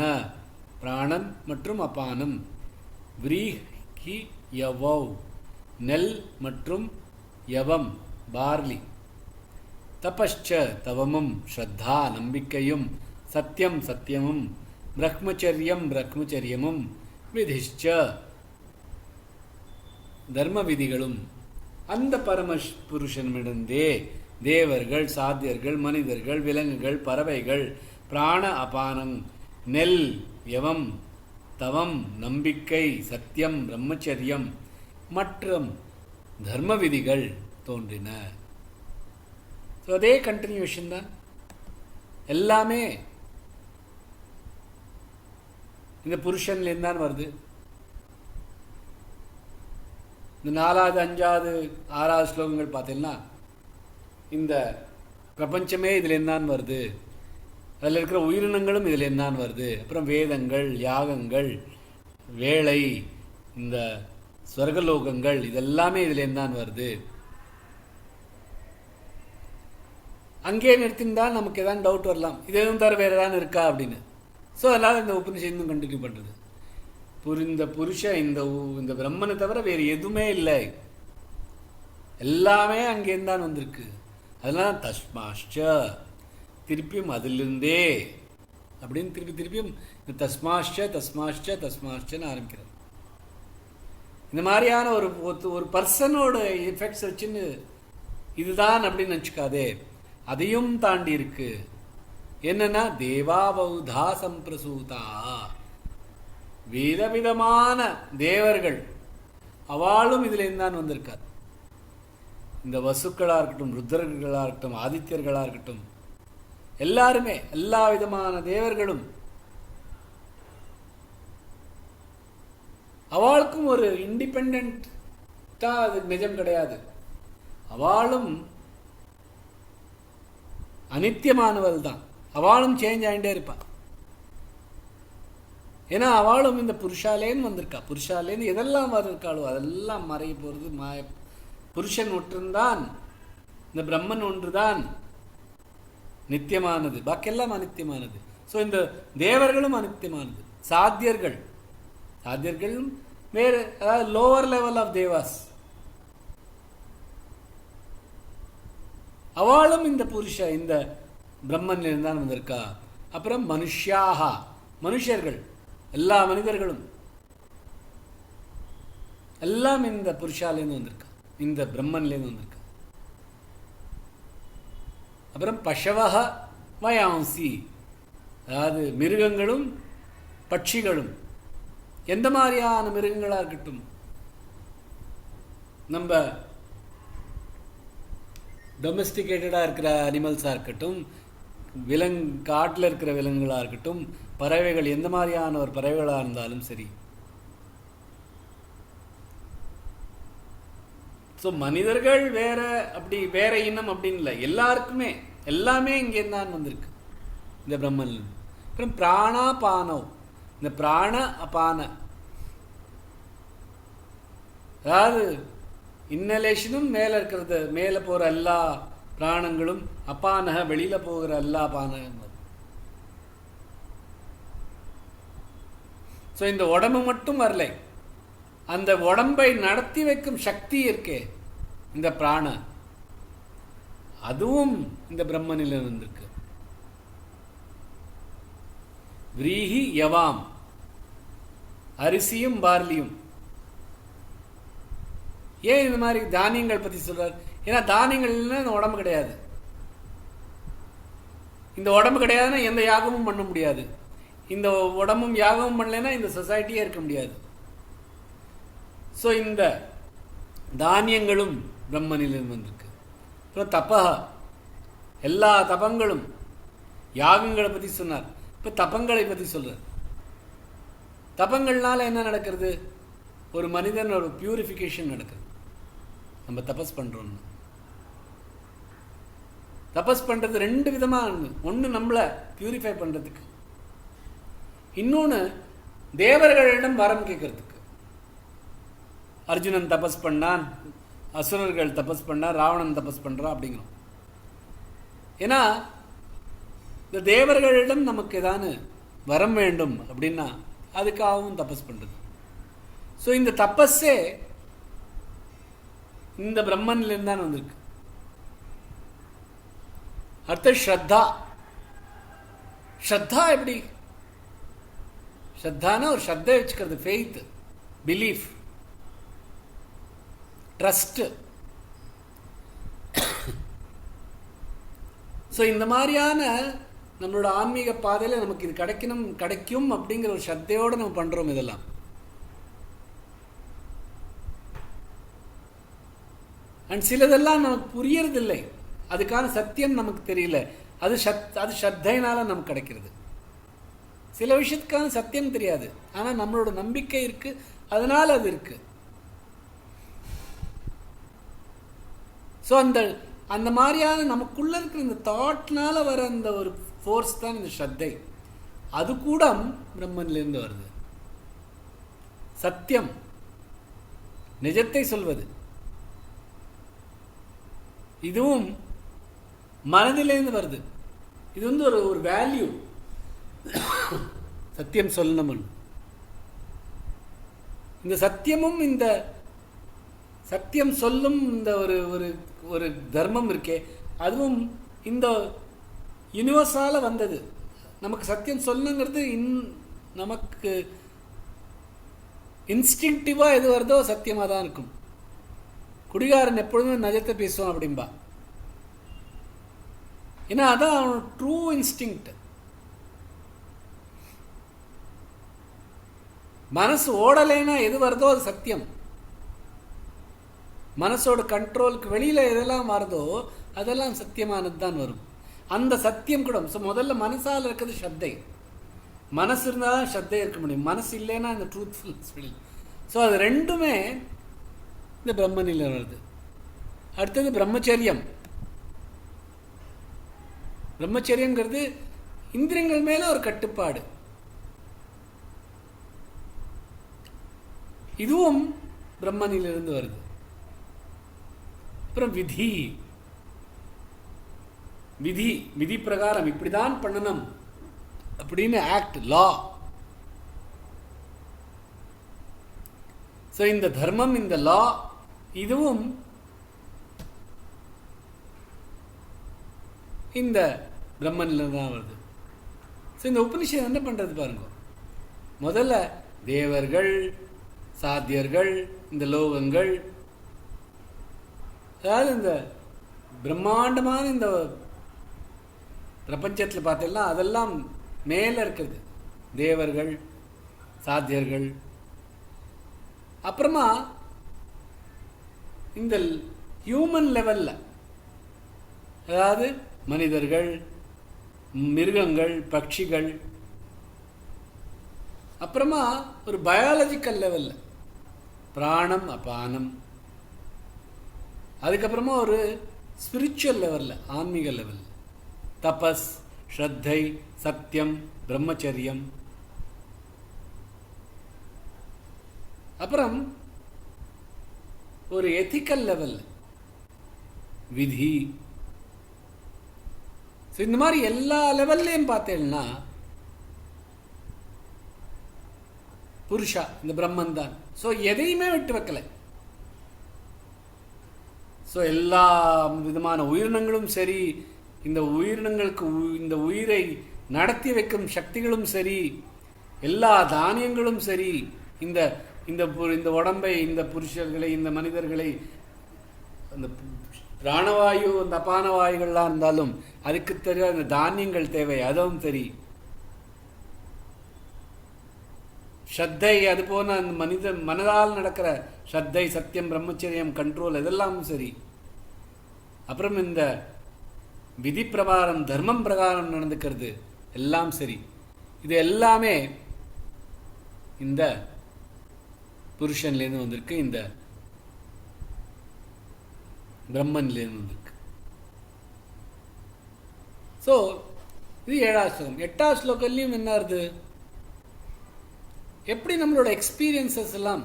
B: பிராணன் மற்றும் அபானம், விரீஹி யவௌ நெல் மற்றும் யவம் பார்லி, தபஸ்ச தவமும், ஸ்ரத்தா நம்பிக்கையும், சத்தியம் சத்தியமும், பிரம்மச்சரியம் பிரம்மச்சரியமும், விதிஷ்ச தர்ம விதிகளும் அந்த பரமபுருஷனிடந்தே தேவர்கள், சாத்தியர்கள், மனிதர்கள், விலங்குகள், பறவைகள், பிராண அபானம், நெல், யவம், தவம், நம்பிக்கை, சத்தியம், பிரம்மச்சரியம் மற்றும் தர்ம விதிகள் தோன்றின. ஸோ அதே கண்டினியூஷன் தான். எல்லாமே இந்த புருஷன்லேருந்து தான் வருது. இந்த 4வது 5வது 6வது ஸ்லோகங்கள் பார்த்தீங்கன்னா இந்த பிரபஞ்சமே இதுலேருந்து தான் வருது, அதில் இருக்கிற உயிரினங்களும் இதுலேருந்து தான் வருது. அப்புறம் வேதங்கள், யாகங்கள், வேலை, இந்த ஸ்வர்கலோகங்கள் இதெல்லாமே இதுலேருந்து தான் வருது. அங்கேயே நிறுத்திருந்தால் நமக்கு எதாவது டவுட் வரலாம், இது எதுவும் தவிர வேறு ஏதாவது இருக்கா அப்படின்னு. ஸோ அதனால் இந்த உபநிஷத்தும் கண்டினியூ பண்ணுறது. இந்த புருஷன் இந்த பிரம்மனை தவிர வேறு எதுவுமே இல்லை, எல்லாமே அங்கேருந்து தான் வந்திருக்கு. அதெல்லாம் தஸ்மாஷ்ச, திருப்பியும் அதிலிருந்தே அப்படின்னு திருப்பியும் இந்த தஸ்மாஷ்ச தஸ்மாஷ்ச தஸ்மாஷ்சன்னு ஆரம்பிக்கிறது. இந்த மாதிரியான ஒரு பர்சனோட எஃபெக்ட்ஸ் வச்சுன்னு இதுதான் அப்படின்னு நினச்சிக்காதே, அதையும் தாண்டி இருக்கு. என்னன்னா தேவா பௌதா சம்பிரசூதா, விதவிதமான தேவர்கள், அவளும் இதுலேருந்து தான் வந்திருக்கார். இந்த வசுக்களாக இருக்கட்டும், ருத்ரர்களாக இருக்கட்டும், ஆதித்யர்களாக இருக்கட்டும், எல்லாருமே எல்லா விதமான தேவர்களும் அவளுக்கும் ஒரு இண்டிபெண்டா அது நிஜம் கிடையாது. அவளும் அனித்தியமானவள் தான், அவளும் சேஞ்ச் ஆகிட்டே இருப்பாள். ஏன்னா அவளும் இந்த புருஷாலேன்னு வந்திருக்கா. புருஷாலேன்னு எதெல்லாம் வந்திருக்காளோ அதெல்லாம் மறைய போகிறது மாய. புருஷன் ஒன்றுதான், இந்த பிரம்மன் ஒன்றுதான் நித்தியமானது, பாக்கியெல்லாம் அனித்தியமானது. ஸோ இந்த தேவர்களும் அனித்தியமானது. சாத்தியர்களும் வேறு, அதாவது லோவர் லெவல் ஆஃப் தேவாஸ், அவளும் இந்த இந்த பிரம்மன்லேருந்து தான் வந்திருக்கா. அப்புறம் மனுஷ்யாகா மனுஷர்கள், எல்லா மனிதர்களும் எல்லாம் இந்த புருஷாலேருந்து வந்திருக்கா, இந்த பிரம்மன்லேருந்து வந்திருக்கா. அப்புறம் பசவஹ வயாம்சி, அதாவது மிருகங்களும் பட்சிகளும். எந்த மாதிரியான மிருகங்களாக இருக்கட்டும், நம்ம டொமஸ்டிகேட்டடாக இருக்கிற அனிமல்ஸாக இருக்கட்டும், காட்டில் இருக்கிற விலங்குகளாக இருக்கட்டும், பறவைகள், எந்த மாதிரியான ஒரு பறவைகளாக இருந்தாலும் சரி. ஸோ மனிதர்கள் வேற, அப்படி வேற இனம் அப்படின்னு இல்லை, எல்லாருக்குமே எல்லாமே இங்கேருந்து தான் வந்திருக்கு இந்த பிரம்மன். அப்புறம் பிராணாபானவ், இந்த பிராண அபான, அதாவது இன்னலேஷனும் மேலே இருக்கிறது, மேலே போகிற எல்லா பிராணங்களும், அப்பானக வெளியில் போகிற எல்லா பானகங்களும். ஸோ இந்த உடம்பு மட்டும் வரல, அந்த உடம்பை நடத்தி வைக்கும் சக்தி இருக்கே இந்த பிராண, அதுவும் இந்த பிரம்மனில் இருந்திருக்கு. விரீஹி யவாம், அரிசியும் பார்லியும். ஏன் இந்த மாதிரி தானியங்கள் பற்றி சொல்றார்? ஏன்னா தானியங்கள் இல்லைன்னா இந்த உடம்பு கிடையாது. இந்த உடம்பு கிடையாதுன்னா எந்த யாகமும் பண்ண முடியாது. இந்த உடம்பும் யாகமும் பண்ணலைன்னா இந்த சொசைட்டியே இருக்க முடியாது. ஸோ இந்த தானியங்களும் பிரம்மனிலிருந்து வந்திருக்கு. அப்புறம் தபஹா, எல்லா தபங்களும், யாகங்களை பற்றி சொன்னார். இப்போ தபங்களை பற்றி சொல்றார். தபங்கள்னால என்ன நடக்கிறது? ஒரு மனிதன் ஒரு பியூரிஃபிகேஷன் நடக்குது. நம்ம தபஸ் பண்ணுறோம்னு. தபஸ் பண்ணுறது ரெண்டு விதமாக. ஒன்று நம்மளை பியூரிஃபை பண்ணுறதுக்கு, இன்னொன்று தேவர்களிடம் வரம் கேட்கறதுக்கு. அர்ஜுனன் தபஸ் பண்ணான், அசுரர்கள் தபஸ் பண்ணா, ராவணன் தபஸ் பண்ணுறான் அப்படிங்கிறோம். ஏன்னா இந்த தேவர்களிடம் நமக்கு ஏதானு வரம் வேண்டும் அப்படின்னா அதுக்காகவும் தபஸ் பண்ணுறது. ஸோ இந்த தபஸே இந்த பிரம்மன்லேருந்து தான் வந்திருக்கு. அடுத்த ஸ்ரத்தா. ஸ்ரத்தா எப்படி? ஸ்ரத்தானா ஒரு ஸ்ரத்தை வச்சுக்கிறது, ஃபெய்த், பிலீஃப், ட்ரஸ்ட். ஸோ இந்த மாதிரியான நம்மளோட ஆன்மீக பாதையில் நமக்கு இது கிடைக்கும் அப்படிங்கிற ஒரு ஸ்ரத்தையோடு நம்ம பண்ணுறோம் இதெல்லாம். அண்ட் சிலதெல்லாம் நமக்கு புரியறதில்லை, அதுக்கான சத்தியம் நமக்கு தெரியல. அது ஸ்ரத்தையினால நமக்கு கிடைக்கிறது. சில விஷயத்துக்கான சத்தியம் தெரியாது, ஆனால் நம்மளோட நம்பிக்கை இருக்கு, அதனால அது இருக்கு. ஸோ அந்த மாதிரியான நமக்குள்ள இருக்கிற இந்த தாட்னால வர அந்த ஒரு ஃபோர்ஸ் தான் இந்த ஸ்ரத்தை. அது கூட பிரம்மன்லேருந்து வருது. சத்தியம், நிஜத்தை சொல்வது, இதுவும் மனதிலேருந்து வருது. இது வந்து ஒரு வேல்யூ. சத்தியம் சொல்லணும். இந்த சத்தியமும் இந்த சத்தியம் சொல்லும் இந்த ஒரு தர்மம் இருக்கே, அதுவும் இந்த யூனிவர்ஸால வந்தது. நமக்கு சத்தியம் சொல்லணுங்கிறது நமக்கு இன்ஸ்டிங்டிவா எது வருதோ சத்தியமாக தான் இருக்கும். குடிகாரன் எப்பொழுதும் நிஜத்தை பேசுவான் அப்படின்பா. ஏன்னா அதான் அவனோட ட்ரூ இன்ஸ்டிங்க்ட். மனசு ஓடலைன்னா எது வருதோ அது சத்தியம். மனசோட கண்ட்ரோலுக்கு வெளியில எதெல்லாம் வருதோ அதெல்லாம் சத்தியமானது தான் வரும். அந்த சத்தியம் கூட முதல்ல மனசால இருக்கிறது ஸ்ரத்தை. மனசு இருந்தால் தான் ஸ்ரத்தை இருக்க முடியும். மனசு இல்லைன்னா இந்த ட்ரூத்ஃபுல்னஸ் வெளியில். ஸோ அது ரெண்டுமே இந்த பிரம்மனில வருது. அடுத்தது பிரம்மச்சரியம். பிரம்மச்சரியங்கிறது இந்திரியங்கள் மேல ஒரு கட்டுப்பாடு. இதுவும் பிரம்மனிலிருந்து வருது. அப்புறம் விதி பிரகாரம் இப்படிதான் பண்ணணும் அப்படின்னு ஆக்ட், லா. ஸோ இந்த தர்மம், இந்த லா, இதுவும் இந்த பிரம்மனில தான் வருது. ஸோ இந்த உபனிஷத் என்ன பண்றது பாருங்க. முதல்ல தேவர்கள், சாத்தியர்கள், இந்த லோகங்கள், அதாவது இந்த பிரம்மாண்டமான இந்த பிரபஞ்சத்தில் பார்த்தீங்கன்னா அதெல்லாம் மேலே இருக்குது. தேவர்கள், சாத்தியர்கள், அப்புறமா இந்த ஹியூமன் லெவல்ல, அதாவது மனிதர்கள், மிருகங்கள், பட்சிகள், அப்புறமா ஒரு பயாலஜிக்கல் லெவல்ல பிராணம், அபானம், அதுக்கப்புறமா ஒரு ஸ்பிரிச்சுவல் லெவல்ல, ஆன்மீக லெவல், தபஸ், ஸ்ரத்தை, சத்தியம், பிரம்மச்சரியம், அப்புறம் ஒரு எத்திக்கல் லெவல், விதி. இந்த மாதிரி எல்லா லெவல்லையும் பார்த்தேன்னா புருஷா, இந்த பிரம்மன் தான். ஸோ எதையுமே விட்டு வைக்கல. ஸோ எல்லா விதமான உயிரினங்களும் சரி, இந்த உயிரினங்களுக்கு இந்த உயிரை நடத்தி வைக்கும் சக்திகளும் சரி, எல்லா தானியங்களும் சரி, இந்த இந்த உடம்பை, இந்த புருஷர்களை, இந்த மனிதர்களை, அந்த பிராணவாயு, அந்த அபானவாயுகள்லாம் இருந்தாலும் அதுக்கு தெரியாத இந்த தானியங்கள் தேவை, அதுவும் சரி. ஸ்ரத்தை, அது போன அந்த மனதால் நடக்கிற ஸ்ரத்தை, சத்தியம், பிரம்மச்சரியம், கண்ட்ரோல், இதெல்லாம் சரி. அப்புறம் இந்த விதி பிரகாரம், தர்மம் பிரகாரம் நடந்துக்கிறது எல்லாம் சரி. இது எல்லாமே இந்த புருஷன்லேருந்து வந்திருக்கு, இந்த பிரம்மன்லேருந்து வந்திருக்கு. ஸோ இது 7வது ஸ்லோகம். 8வது ஸ்லோகம்லையும் என்ன வருது? எப்படி நம்மளோட எக்ஸ்பீரியன்சஸ் எல்லாம்,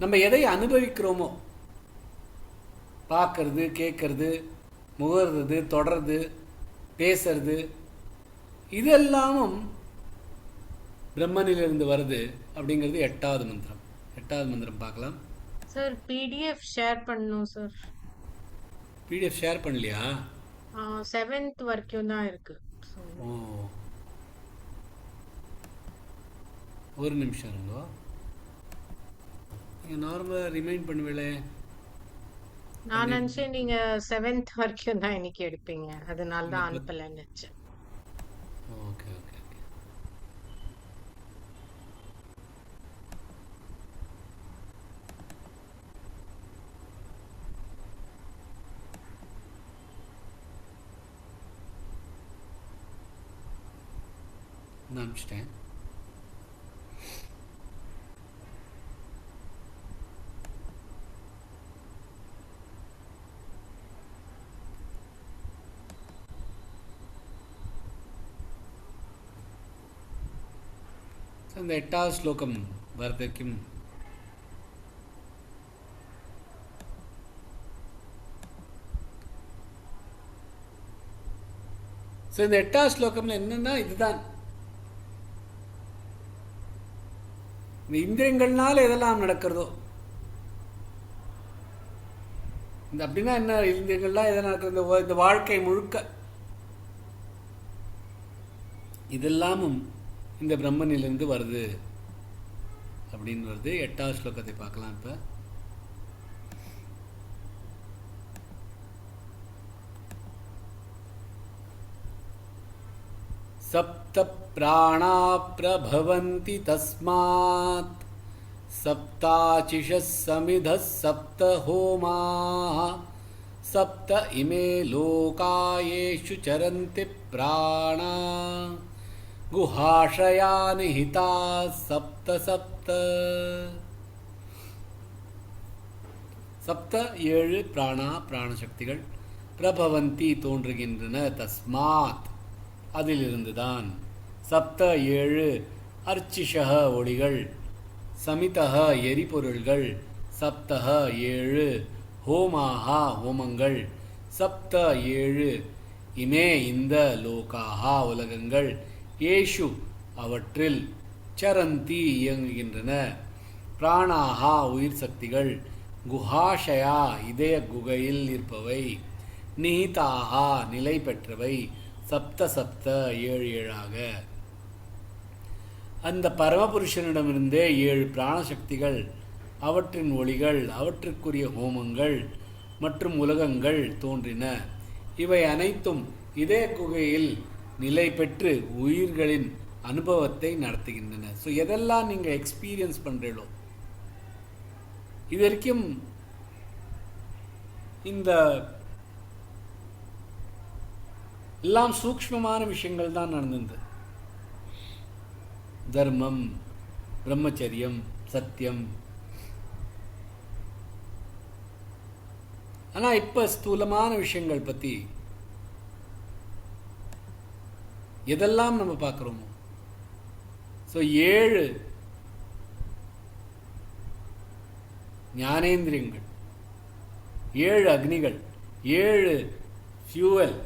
B: நம்ம எதை அனுபவிக்கிறோமோ, பார்க்கறது, கேட்கறது, முகர்றது, தொடர்றது, பேசுறது, இதெல்லாமும் பிரம்மனிலிருந்து வருது அப்படிங்கிறது 8வது மந்திரம். 8வது மந்திரம் பார்க்கலாம்.
C: சார் பிடிஎஃப் ஷேர் பண்ணணும் சார்.
B: பிடிஎஃப் ஷேர் பண்ணலையா?
C: 7th வரைக்கும் தான் இருக்கு.
B: ஓ, ஒரு நிமிஷம் இருங்கோ. நீங்கள் நார்மலாக ரிமைண்ட் பண்ணுவீங்களே.
C: நான் நினைச்சேன் நீங்க 7th வரைக்கும் தான் இன்னைக்கு எடுப்பீங்க, அதனால தான் அனுப்பலன்னு நினைச்சேன்.
B: Okay okay okay. நான் அனுப்பிச்சிட்டேன். இந்த 8வது ஸ்லோகம் வரதற்கும் இந்த 8வது ஸ்லோகம்ல என்னன்னா, இதுதான் இந்த இந்திரியங்கள்னால எதெல்லாம் நடக்கிறதோ, இந்த அப்படின்னா என்ன, இந்திரியங்கள்லாம் எதெல்லாம் நடக்கிறது, இந்த வாழ்க்கை முழுக்க இதெல்லாமும் இந்த பிரம்மனிலிருந்து வருது அப்படின்னு வருது. 8வது ஸ்லோகத்தை பார்க்கலாம். இப்ப சப்த பிராணா பிரபவந்தி தஸ்மாத் சப்தாசிஷஸ் சமிதஸ் சப்த ஹோமாः சப்த இமே லோகாயேஷு சரந்தி பிராணா குஹாஷயா நிஹிதா சப்த சப்த. சப்த 7 பிராணா, பிராணசக்திகள், பிரபவந்தி தோன்றுகின்றன, தஸ்மாத் அதிலிருந்துதான், சப்த 7 அர்ச்சிஷக ஒளிகள், சமிதக எரிபொருள்கள், சப்தக 7 ஹோமாஹா ஹோமங்கள், சப்த 7 இமே இந்த, லோகாஹா உலகங்கள், ஏஷு அவற்றில், சரந்தி இயங்குகின்றன, பிராணாஹா உயிர் சக்திகள், குஹாஷயா இதய குகையில் இருப்பவை, நிஹிதாஹா நிலை பெற்றவை, சப்த சப்த 7 7ஆக. அந்த பரமபுருஷனிடமிருந்தே 7 பிராணசக்திகள், அவற்றின் ஒளிகள், அவற்றுக்குரிய ஹோமங்கள் மற்றும் உலகங்கள் தோன்றின. இவை அனைத்தும் இதய குகையில் நிலை பெற்று உயிர்களின் அனுபவத்தை நடத்துகின்றன. ஸோ எதெல்லாம் நீங்கள் எக்ஸ்பீரியன்ஸ் பண்ணுறீங்களோ, இது வரைக்கும் இந்த எல்லாம் சூக்ஷ்மமான விஷயங்கள் தான் நடந்தது. தர்மம், பிரம்மச்சரியம், சத்தியம். ஆனால் இப்போ ஸ்தூலமான விஷயங்கள் பற்றி எதெல்லாம் நம்ம பார்க்குறோமோ, ஸோ 7 ஞானேந்திரியங்கள், 7 அக்னிகள், 7 ஃபியூவல்,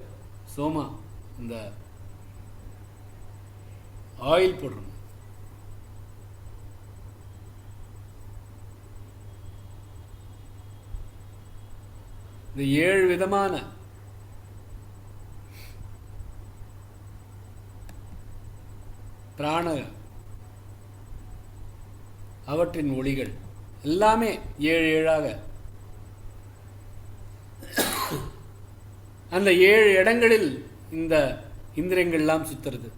B: சோமா, இந்த ஆயில் போடுறோம், இந்த 7 விதமான பிராண அவற்றின் ஒளிகள் எல்லாமே 7 7ஆக அந்த 7 இடங்களில் இந்த இந்திரியங்கள்லாம் சுத்துறது.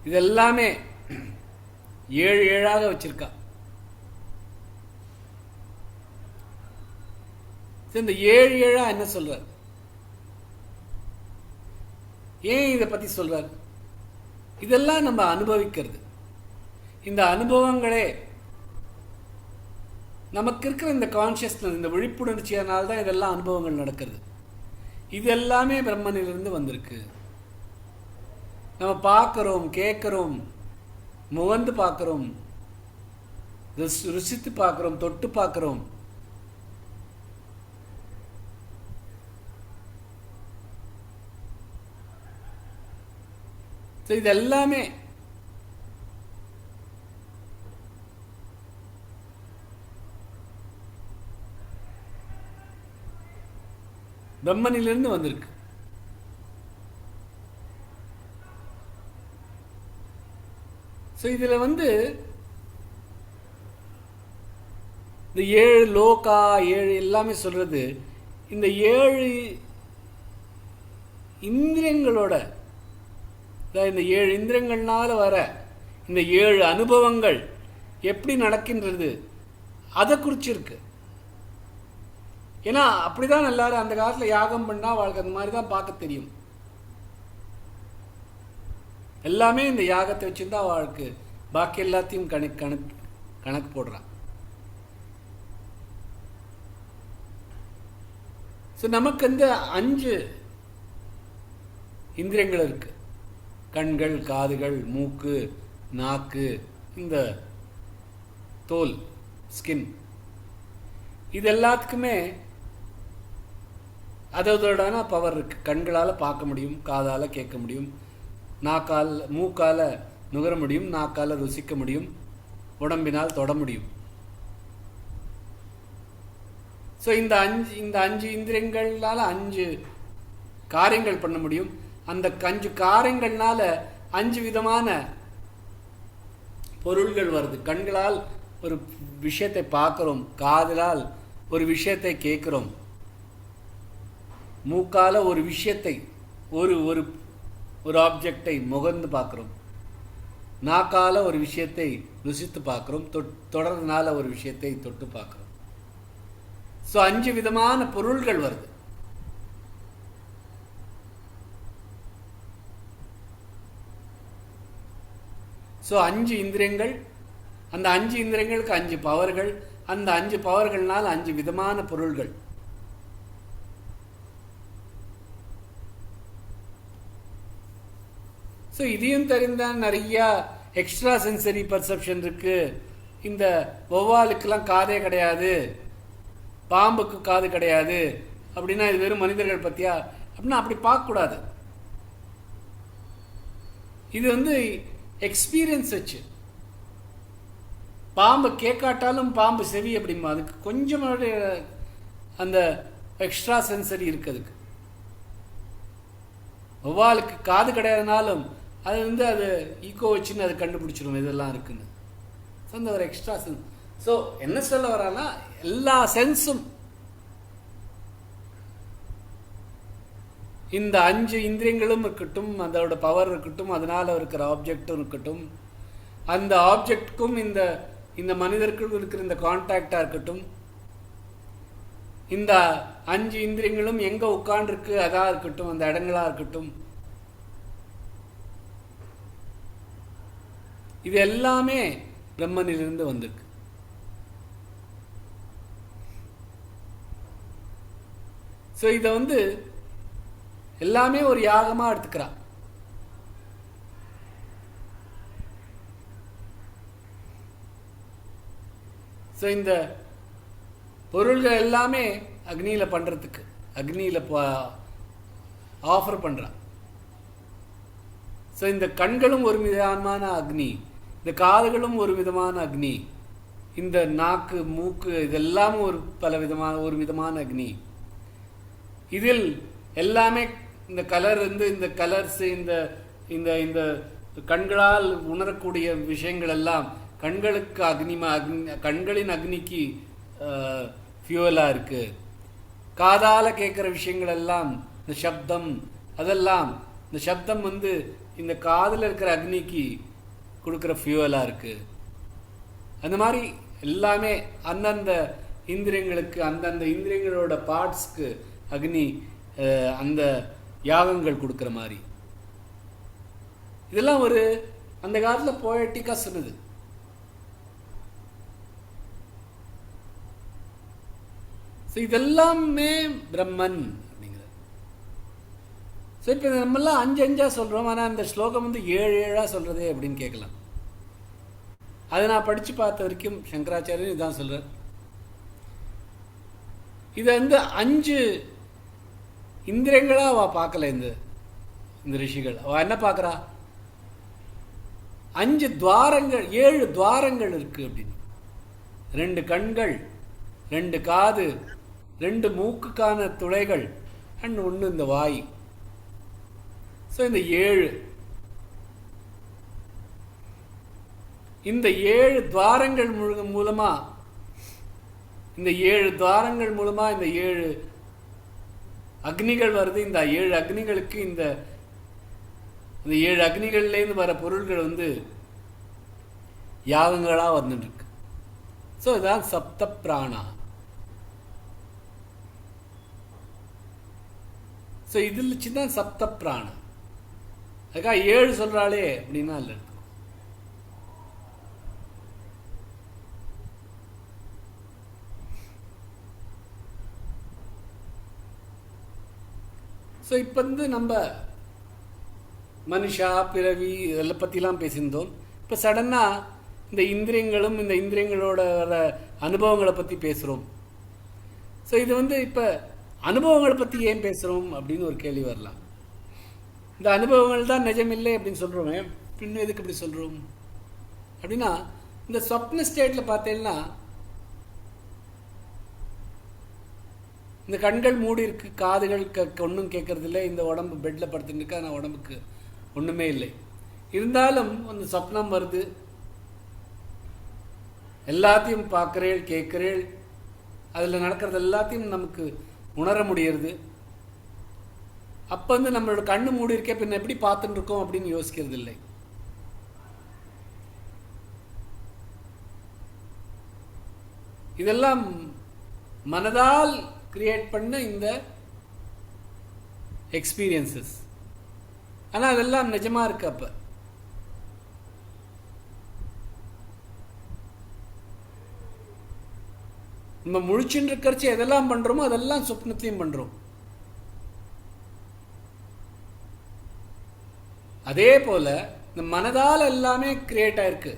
B: இதெல்லாமே 7 7ஆக வச்சிருக்கா. இந்த 7 7ஆ என்ன சொல்றார்? ஏன் இதை பத்தி சொல்றார்? இதெல்லாம் நம்ம அனுபவிக்கிறது. இந்த அனுபவங்களே நமக்கு இருக்கிற இந்த கான்ஷியஸ்னஸ், இந்த விழிப்புணர்ச்சியானால் தான் இதெல்லாம் அனுபவங்கள் நடக்கிறது. இது எல்லாமே பிரம்மனிலிருந்து வந்திருக்கு. நம்ம பார்க்குறோம், கேட்குறோம், முகந்து பார்க்குறோம், ருசித்து பார்க்குறோம், தொட்டு பார்க்குறோம். இது எல்லாமே பிரம்மனிலிருந்து வந்திருக்கு. இதுல இந்த 7 லோகா 7 எல்லாமே சொல்றது இந்த 7 இந்திரியங்களோட, இந்த 7 இந்திரியங்கள்னால வர இந்த 7 அனுபவங்கள் எப்படி நடக்கின்றது அதை குறிச்சிருக்கு. ஏன்னா அப்படிதான் எல்லாரும் அந்த காலத்தில் யாகம் பண்ணா வாழ்க்கை அந்த மாதிரி தான் பார்க்க தெரியும். எல்லாமே இந்த யாகத்தை வச்சுருந்தா வாழ்க்கை, பாக்கி எல்லாத்தையும் கணக்கு போடுறான். நமக்கு இந்த 5 இந்திரியங்கள் இருக்கு. கண்கள், காதுகள், மூக்கு, நாக்கு, இந்த தோல், ஸ்கின், இது எல்லாத்துக்குமே அதோட பவர் இருக்கு. கண்களால் பார்க்க முடியும், காதால் கேட்க முடியும், மூக்கால் நுகர முடியும், நாக்கால் ருசிக்க முடியும், உடம்பினால் தொட முடியும். இந்த 5 இந்திரியங்களால 5 காரியங்கள் பண்ண முடியும். அந்த 5 காரியங்கள்னால 5 விதமான பொருள்கள் வருது. கண்களால் ஒரு விஷயத்தை பார்க்கிறோம், காதலால் ஒரு விஷயத்தை கேட்கிறோம், மூக்கால ஒரு விஷயத்தை ஒரு ஆப்ஜெக்டை முகர்ந்து பார்க்கிறோம், நாக்கால ஒரு விஷயத்தை ருசித்து பார்க்கிறோம், தொடர்றதுனால ஒரு விஷயத்தை தொட்டு பார்க்கிறோம். 5 விதமான பொருள்கள் வருது. ஸோ 5 இந்திரியங்கள், அந்த 5 இந்திரியங்களுக்கு 5 பவர்கள், அந்த 5 பவர்கள்னால் 5 விதமான பொருள்கள். ஸோ இதையும் தெரிந்தால் நிறைய எக்ஸ்ட்ரா சென்சரி பர்செப்ஷன் இருக்கு. இந்த வௌவாலுக்கெல்லாம் காதே கிடையாது, பாம்புக்கு காது கிடையாது அப்படின்னா இது வெறும் மனிதர்கள் பத்தியா அப்படின்னா அப்படி பார்க்கக்கூடாது. இது எக்ஸ்பீரியன்ஸ் வச்சு. பாம்பு கேட்காட்டாலும் பாம்பு செவி அப்படிமா, அதுக்கு கொஞ்சம் அந்த எக்ஸ்ட்ரா சென்சரி இருக்கு. அதுக்கு வௌவாலுக்கு காது கிடையாதுனாலும் அது அது ஈகோ வச்சுன்னு அது கண்டுபிடிச்சிடும் இதெல்லாம் இருக்குன்னு. ஸோ அந்த ஒரு எக்ஸ்ட்ரா சென்ஸ். ஸோ என்ன சொல்ல வரான்னா எல்லா சென்ஸும் இந்த 5 இந்திரியங்களும் இருக்கட்டும், அதோட பவர் இருக்கட்டும், அதனால இருக்கிற ஆப்ஜெக்டும் இருக்கட்டும், அந்த ஆப்ஜெக்டுக்கும் இந்த மனிதருக்கும் இருக்கிற இந்த கான்டாக்டா இருக்கட்டும், இந்த 5 இந்திரியங்களும் எங்க உட்கார்ந்துருக்கு அதா இருக்கட்டும், அந்த இடங்களா இருக்கட்டும், இது எல்லாமே பிரம்மனிலிருந்து வந்திருக்கு. ஸோ இதை எல்லாமே ஒரு யாகமா எடுத்துக்கிறான். ஸோ இந்த பொருள்கள் எல்லாமே அக்னியில பண்றதுக்கு, அக்னியில ஆஃபர் பண்றான். ஸோ இந்த கண்களும் ஒரு விதமான அக்னி, இந்த காதுகளும் ஒரு விதமான அக்னி, இந்த நாக்கு, மூக்கு, இதெல்லாம் ஒரு விதமான அக்னி. இதில் எல்லாமே இந்த கலர் இந்த கலர்ஸ், இந்த இந்த கண்களால் உணரக்கூடிய விஷயங்கள் எல்லாம் கண்களுக்கு கண்களின் அக்னிக்கு ஃபியூவலா இருக்கு. காதால கேட்கிற விஷயங்கள் எல்லாம் இந்த சப்தம், அதெல்லாம் இந்த சப்தம் இந்த காதில் இருக்கிற அக்னிக்கு கொடுக்குற ஃபியூவலா இருக்கு. அந்த மாதிரி எல்லாமே அந்தந்த இந்திரியங்களுக்கு, அந்தந்த இந்திரியங்களோட பார்ட்ஸ்க்கு அக்னி அந்த யாகங்கள் கொடுக்குற மாதிரி. இதெல்லாம் அந்த காலத்தில் போயட்டிக்கா சொன்னது. ஸோ இதெல்லாமே பிரம்மன் அப்படிங்கிறது. ஸோ இப்போ நம்மெல்லாம் 5 சொல்கிறோம், ஆனால் அந்த ஸ்லோகம் வந்து 7 சொல்கிறதே அப்படின்னு கேட்கலாம். அதை நான் படித்து பார்த்த வரைக்கும் சங்கராச்சாரியன் இதான் சொல்கிறார். இதை வந்து 5 இந்திரியங்களாக அவள் பார்க்கல. இந்த ரிஷிகள் அவள் என்ன பார்க்குறா, 5 துவாரங்கள் 7 துவாரங்கள் இருக்குது அப்படின்னு. 2 கண்கள், 2 காது, 2 மூக்குக்கான துளைகள், அண்ட் 1 இந்த வாய். ஸோ இந்த 7 துவாரங்கள் மூலமா இந்த 7 அக்னிகள் வருது. இந்த 7 அக்னிகளுக்கு இந்த 7 அக்னிகள்லேருந்து வர பொருள்கள் வந்து யாகங்களாக வந்துருக்கு. ஸோ இதுதான் சப்த பிராணா. ஸோ இதில் சின்ன சப்த பிராணா. அதுக்காக 7 சொல்கிறாளே அப்படின்னா இல்லை. ஸோ இப்போ வந்து நம்ம மனுஷா பிறவி இதெல்லாம் பற்றிலாம் பேசியிருந்தோம். இப்போ சடனாக இந்த இந்திரியங்களும் இந்த இந்திரியங்களோட வர அனுபவங்களை பற்றி பேசுகிறோம். ஸோ இது வந்து இப்போ அனுபவங்களை பற்றி ஏன் பேசுகிறோம் அப்படின்னு ஒரு கேள்வி வரலாம். இந்த அனுபவங்கள் தான் நிஜமில்லை அப்படின்னு சொல்கிறோமே, இன்னும் எதுக்கு இப்படி சொல்கிறோம் அப்படின்னா, இந்த சொப்ன ஸ்டேட்டில் பார்த்தீங்கன்னா இந்த கண்கள் மூடி இருக்கு, காதுகள் ஒன்றும் கேட்கறது இல்லை, இந்த உடம்பு பெட்டில் படுத்துட்டு இருக்கா, ஆனால் உடம்புக்கு ஒன்றுமே இல்லை. இருந்தாலும் அந்த சொப்னம் வருது, எல்லாத்தையும் பார்க்குறேள் கேட்குறேள், அதில் நடக்கிறது எல்லாத்தையும் நமக்கு உணர முடியறது. அப்போ வந்து நம்மளோட கண்ணு மூடி இருக்கே, பின்ன எப்படி பார்த்துட்டு இருக்கோம் அப்படின்னு யோசிக்கிறது இல்லை. இதெல்லாம் மனதால் கிரியேட் பண்ண இந்த எக்ஸ்பீரியன்சஸ். ஆனால் அதெல்லாம் நிஜமா இருக்கு. அப்போ நம்ம முழிச்சுட்டு இருக்கிறச்சு எதெல்லாம் பண்றோமோ அதெல்லாம் சொப்னத்தையும் பண்றோம். அதே போல இந்த மனதால் எல்லாமே கிரியேட் ஆயிருக்கு.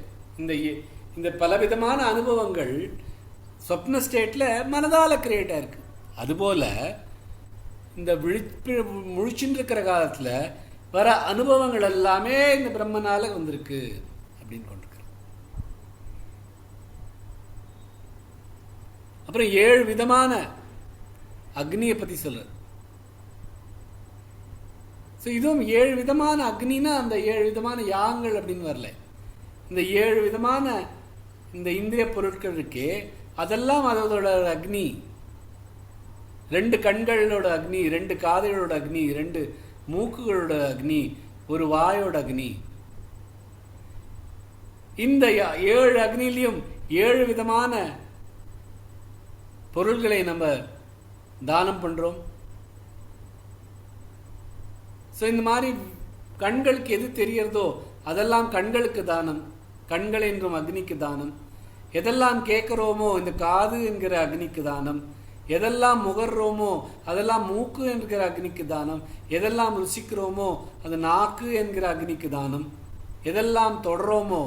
B: இந்த பலவிதமான அனுபவங்கள் சொப்ன ஸ்டேட்ல மனதால கிரியேட் ஆயிருக்கு. அதுபோல இந்த முழிச்சுட்டு இருக்கிற காலத்துல வர அனுபவங்கள் எல்லாமே இந்த பிரம்மனால வந்திருக்கு அப்படின்னு கொண்டிருக்கிறோம். அப்புறம் 7 விதமான அக்னியை பத்தி சொல்ற. இதுவும் 7 விதமான அக்னினா அந்த 7 விதமான யாகங்கள் அப்படின்னு வரல. இந்த 7 விதமான இந்த இந்திரிய பொருட்கள் இருக்கே, அதெல்லாம் அதோட அக்னி. 2 கண்களோட அக்னி, 2 காதுகளோட அக்னி, 2 மூக்குகளோட அக்னி, ஒரு வாயோட அக்னி. இந்த 7 அக்னிலையும் 7 விதமான பொருள்களை நம்ம தானம் பண்றோம். இந்த மாதிரி கண்களுக்கு எது தெரியறதோ அதெல்லாம் கண்களுக்கு தானம், கண்கள் என்றும் அக்னிக்கு தானம். எதெல்லாம் கேட்கிறோமோ இந்த காது என்கிற அக்னிக்கு தானம். எதெல்லாம் முகர்றோமோ அதெல்லாம் மூக்கு என்கிற அக்னிக்கு தானம். எதெல்லாம் ருசிக்கிறோமோ அது நாக்கு என்கிற அக்னிக்கு தானம். எதெல்லாம் தொடரோமோ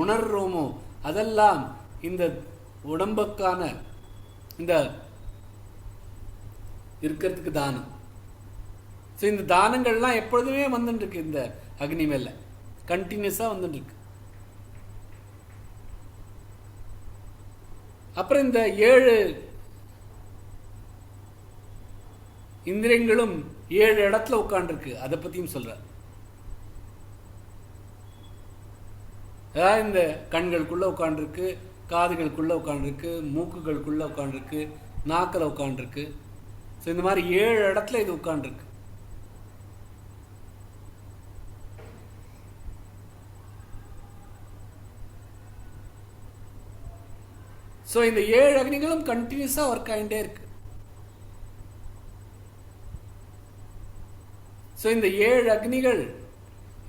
B: உணர்றோமோ அதெல்லாம் இந்த உடம்புக்கான இந்த இருக்கிறதுக்கு தானம். இந்த தானங்கள்லாம் எப்பொழுதுமே வந்துட்டு இருக்கு. இந்த அக்னி மேல கண்டினியூஸா வந்துட்டு இருக்கு. அப்புறம் இந்த 7 இந்திரியங்களும் 7 இடத்துல உட்கார்ந்துருக்கு. அதை பத்தியும் சொல்ற. அதாவது இந்த கண்களுக்குள்ள உட்கார்ந்துருக்கு, காதுகளுக்குள்ள உட்கார்ந்துருக்கு, மூக்குகளுக்குள்ள உட்கார்ந்துருக்கு, நாக்கில் உட்கார்ந்துருக்கு. இந்த மாதிரி 7 இடத்துல இது உட்கார்ந்துருக்கு. இந்த 7 அக்னிகளும் கண்டினியூஸா ஒர்க் ஆகிட்டே இருக்கு. இந்த 7 அக்னிகள்,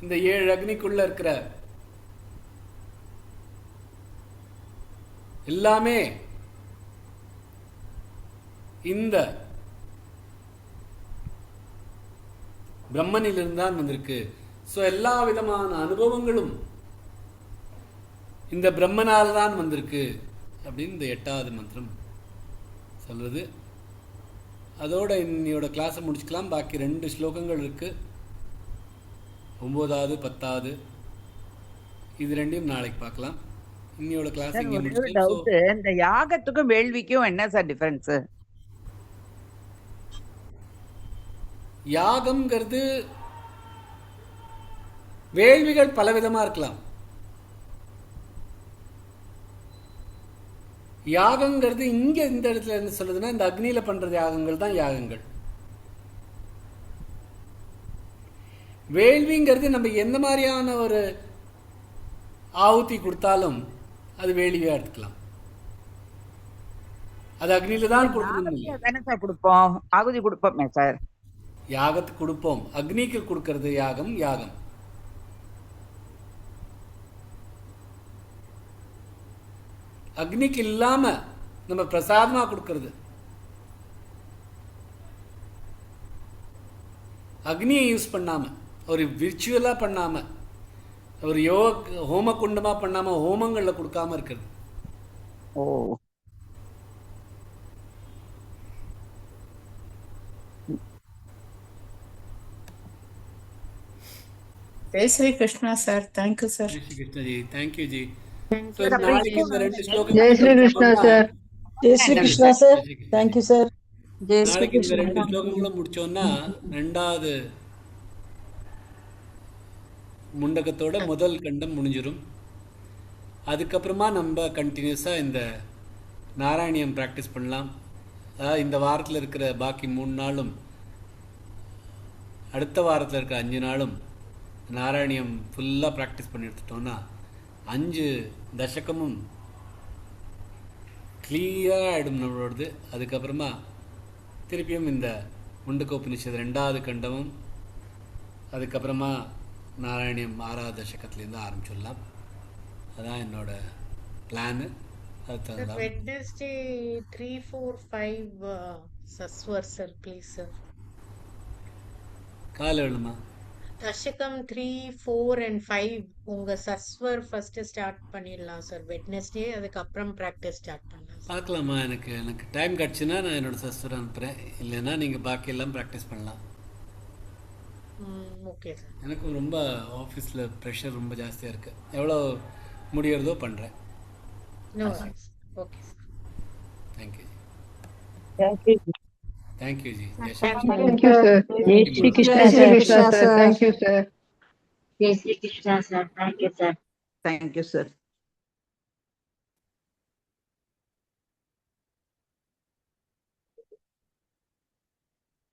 B: இந்த 7 அக்னிக்குள்ள இருக்கிற எல்லாமே இந்த பிரம்மனிலிருந்து தான் வந்திருக்கு. ஸோ எல்லா விதமான அனுபவங்களும் இந்த பிரம்மனால் தான் வந்திருக்கு அப்படின்னு இந்த 8வது மந்திரம் சொல்றது. அதோட இன்னையோட கிளாஸை முடிச்சுக்கலாம். பாக்கி 2 ஸ்லோகங்கள் இருக்கு, 9வது 10வது. இது ரெண்டையும் நாளைக்கு பார்க்கலாம். இன்னையோட கிளாஸ் இங்கே முடிச்சுக்கலாம்.
E: டவுட், இந்த யாகத்துக்கும் வேள்விக்கும் என்ன சார் டிஃபரன்ஸ்?
B: யாகம்ங்கிறது வேள்விகள் பலவிதமா இருக்கலாம். யாகங்கிறது இங்க இந்த இடத்துல என்ன சொல்லுதுன்னா, இந்த அக்னியில பண்ற யாகங்கள் தான் யாகங்கள். வேள்விங்கிறது நம்ம எந்த மாதிரியான ஒரு ஆहुति கொடுத்தாலும் அது வேள்வியா எடுத்துக்கலாம். அது அக்னியில தான் கொடுக்கணும்
E: தானே சார் கொடுப்போம், ஆகுதி கொடுப்போமே சார்.
B: யாகத்துக்கு கொடுப்போம், அக்னிக்கு கொடுக்கறது யாகம். யாகம் அக்னிக்கு இல்லாம நம்ம பிரசாதமா கொடுக்கறது. அக்னியை யூஸ் பண்ணாம, ஒரு விர்ச்சுவலா பண்ணாம, ஒரு ஹோம குண்டமா பண்ணாம, ஹோமங்கள்ல கொடுக்காம இருக்கிறது.
E: ஓ,
D: Jai Shri Krishna sir, thank you sir.
B: Shri Krishna ji, thank you ji.
C: Thank
B: So,
C: you.
B: நாளைக்கு இந்த 2 ஸ்லோகம்
F: जय श्री कृष्णा सर.
D: जय Shri Krishna sir, thank you sir. जय श्री
B: நாளைக்கு இந்த
D: कृष्णा.
B: 2 ஸ்லோகங்களும் முடிச்சோம்னா 2வது முண்டகத்தோட முதல் கண்டம் முடிஞ்சிடும். அதுக்கப்புறமா நம்ம கண்டினியூஸாக இந்த நாராயணியம் ப்ராக்டிஸ் பண்ணலாம். அதாவது இந்த வாரத்தில் இருக்கிற பாக்கி 3 நாளும், அடுத்த வாரத்தில் இருக்கிற 5 நாளும் நாராயணியம் ஃபுல்லாக ப்ராக்டிஸ் பண்ணி எடுத்துட்டோம்னா 5 தசகமும் கிளியராக ஆகிடும் நம்மளோடது. அதுக்கப்புறமா திருப்பியும் இந்த முண்டகோபனிஷத் 2வது கண்டமும், அதுக்கப்புறமா நாராயணியம் 6வது தசகத்துலேருந்து ஆரம்பிச்சிடலாம். அதான் என்னோட பிளானு. அது
C: Sir,
B: தகுந்த
C: Wednesday 3, 4, 5 Saswar sir, please sir.
B: காலை வேணுமா?
C: தசகம் 3, 4 and 5 உங்க சஸ்வர் ஃபர்ஸ்ட் ஸ்டார்ட் பண்ணிடலாம் சார் வெட்னஸ்டே. அதுக்கப்புறம் ப்ராக்டிஸ் ஸ்டார்ட் பண்ணலாம்.
B: பார்க்கலாமா? எனக்கு டைம் கிடச்சுன்னா நான் என்னோட சஸ்டர் அனுப்புகிறேன். இல்லைன்னா நீங்கள் பாக்கி எல்லாம் ப்ராக்டிஸ் பண்ணலாம்.
C: Okay sir.
B: எனக்கு ரொம்ப ஆஃபீஸில் ப்ரெஷர் ரொம்ப ஜாஸ்தியாக இருக்குது. எவ்வளோ முடியறதோ பண்ணுறேன்.
C: No worries. Okay sir.
B: Thank you ji.
E: Thank you.
B: Thank you ji.
F: Thank you sir. जय Shri Krishna sir. Thank you sir.
G: जय Shri Krishna sir, thank you sir.
E: Thank you, sir.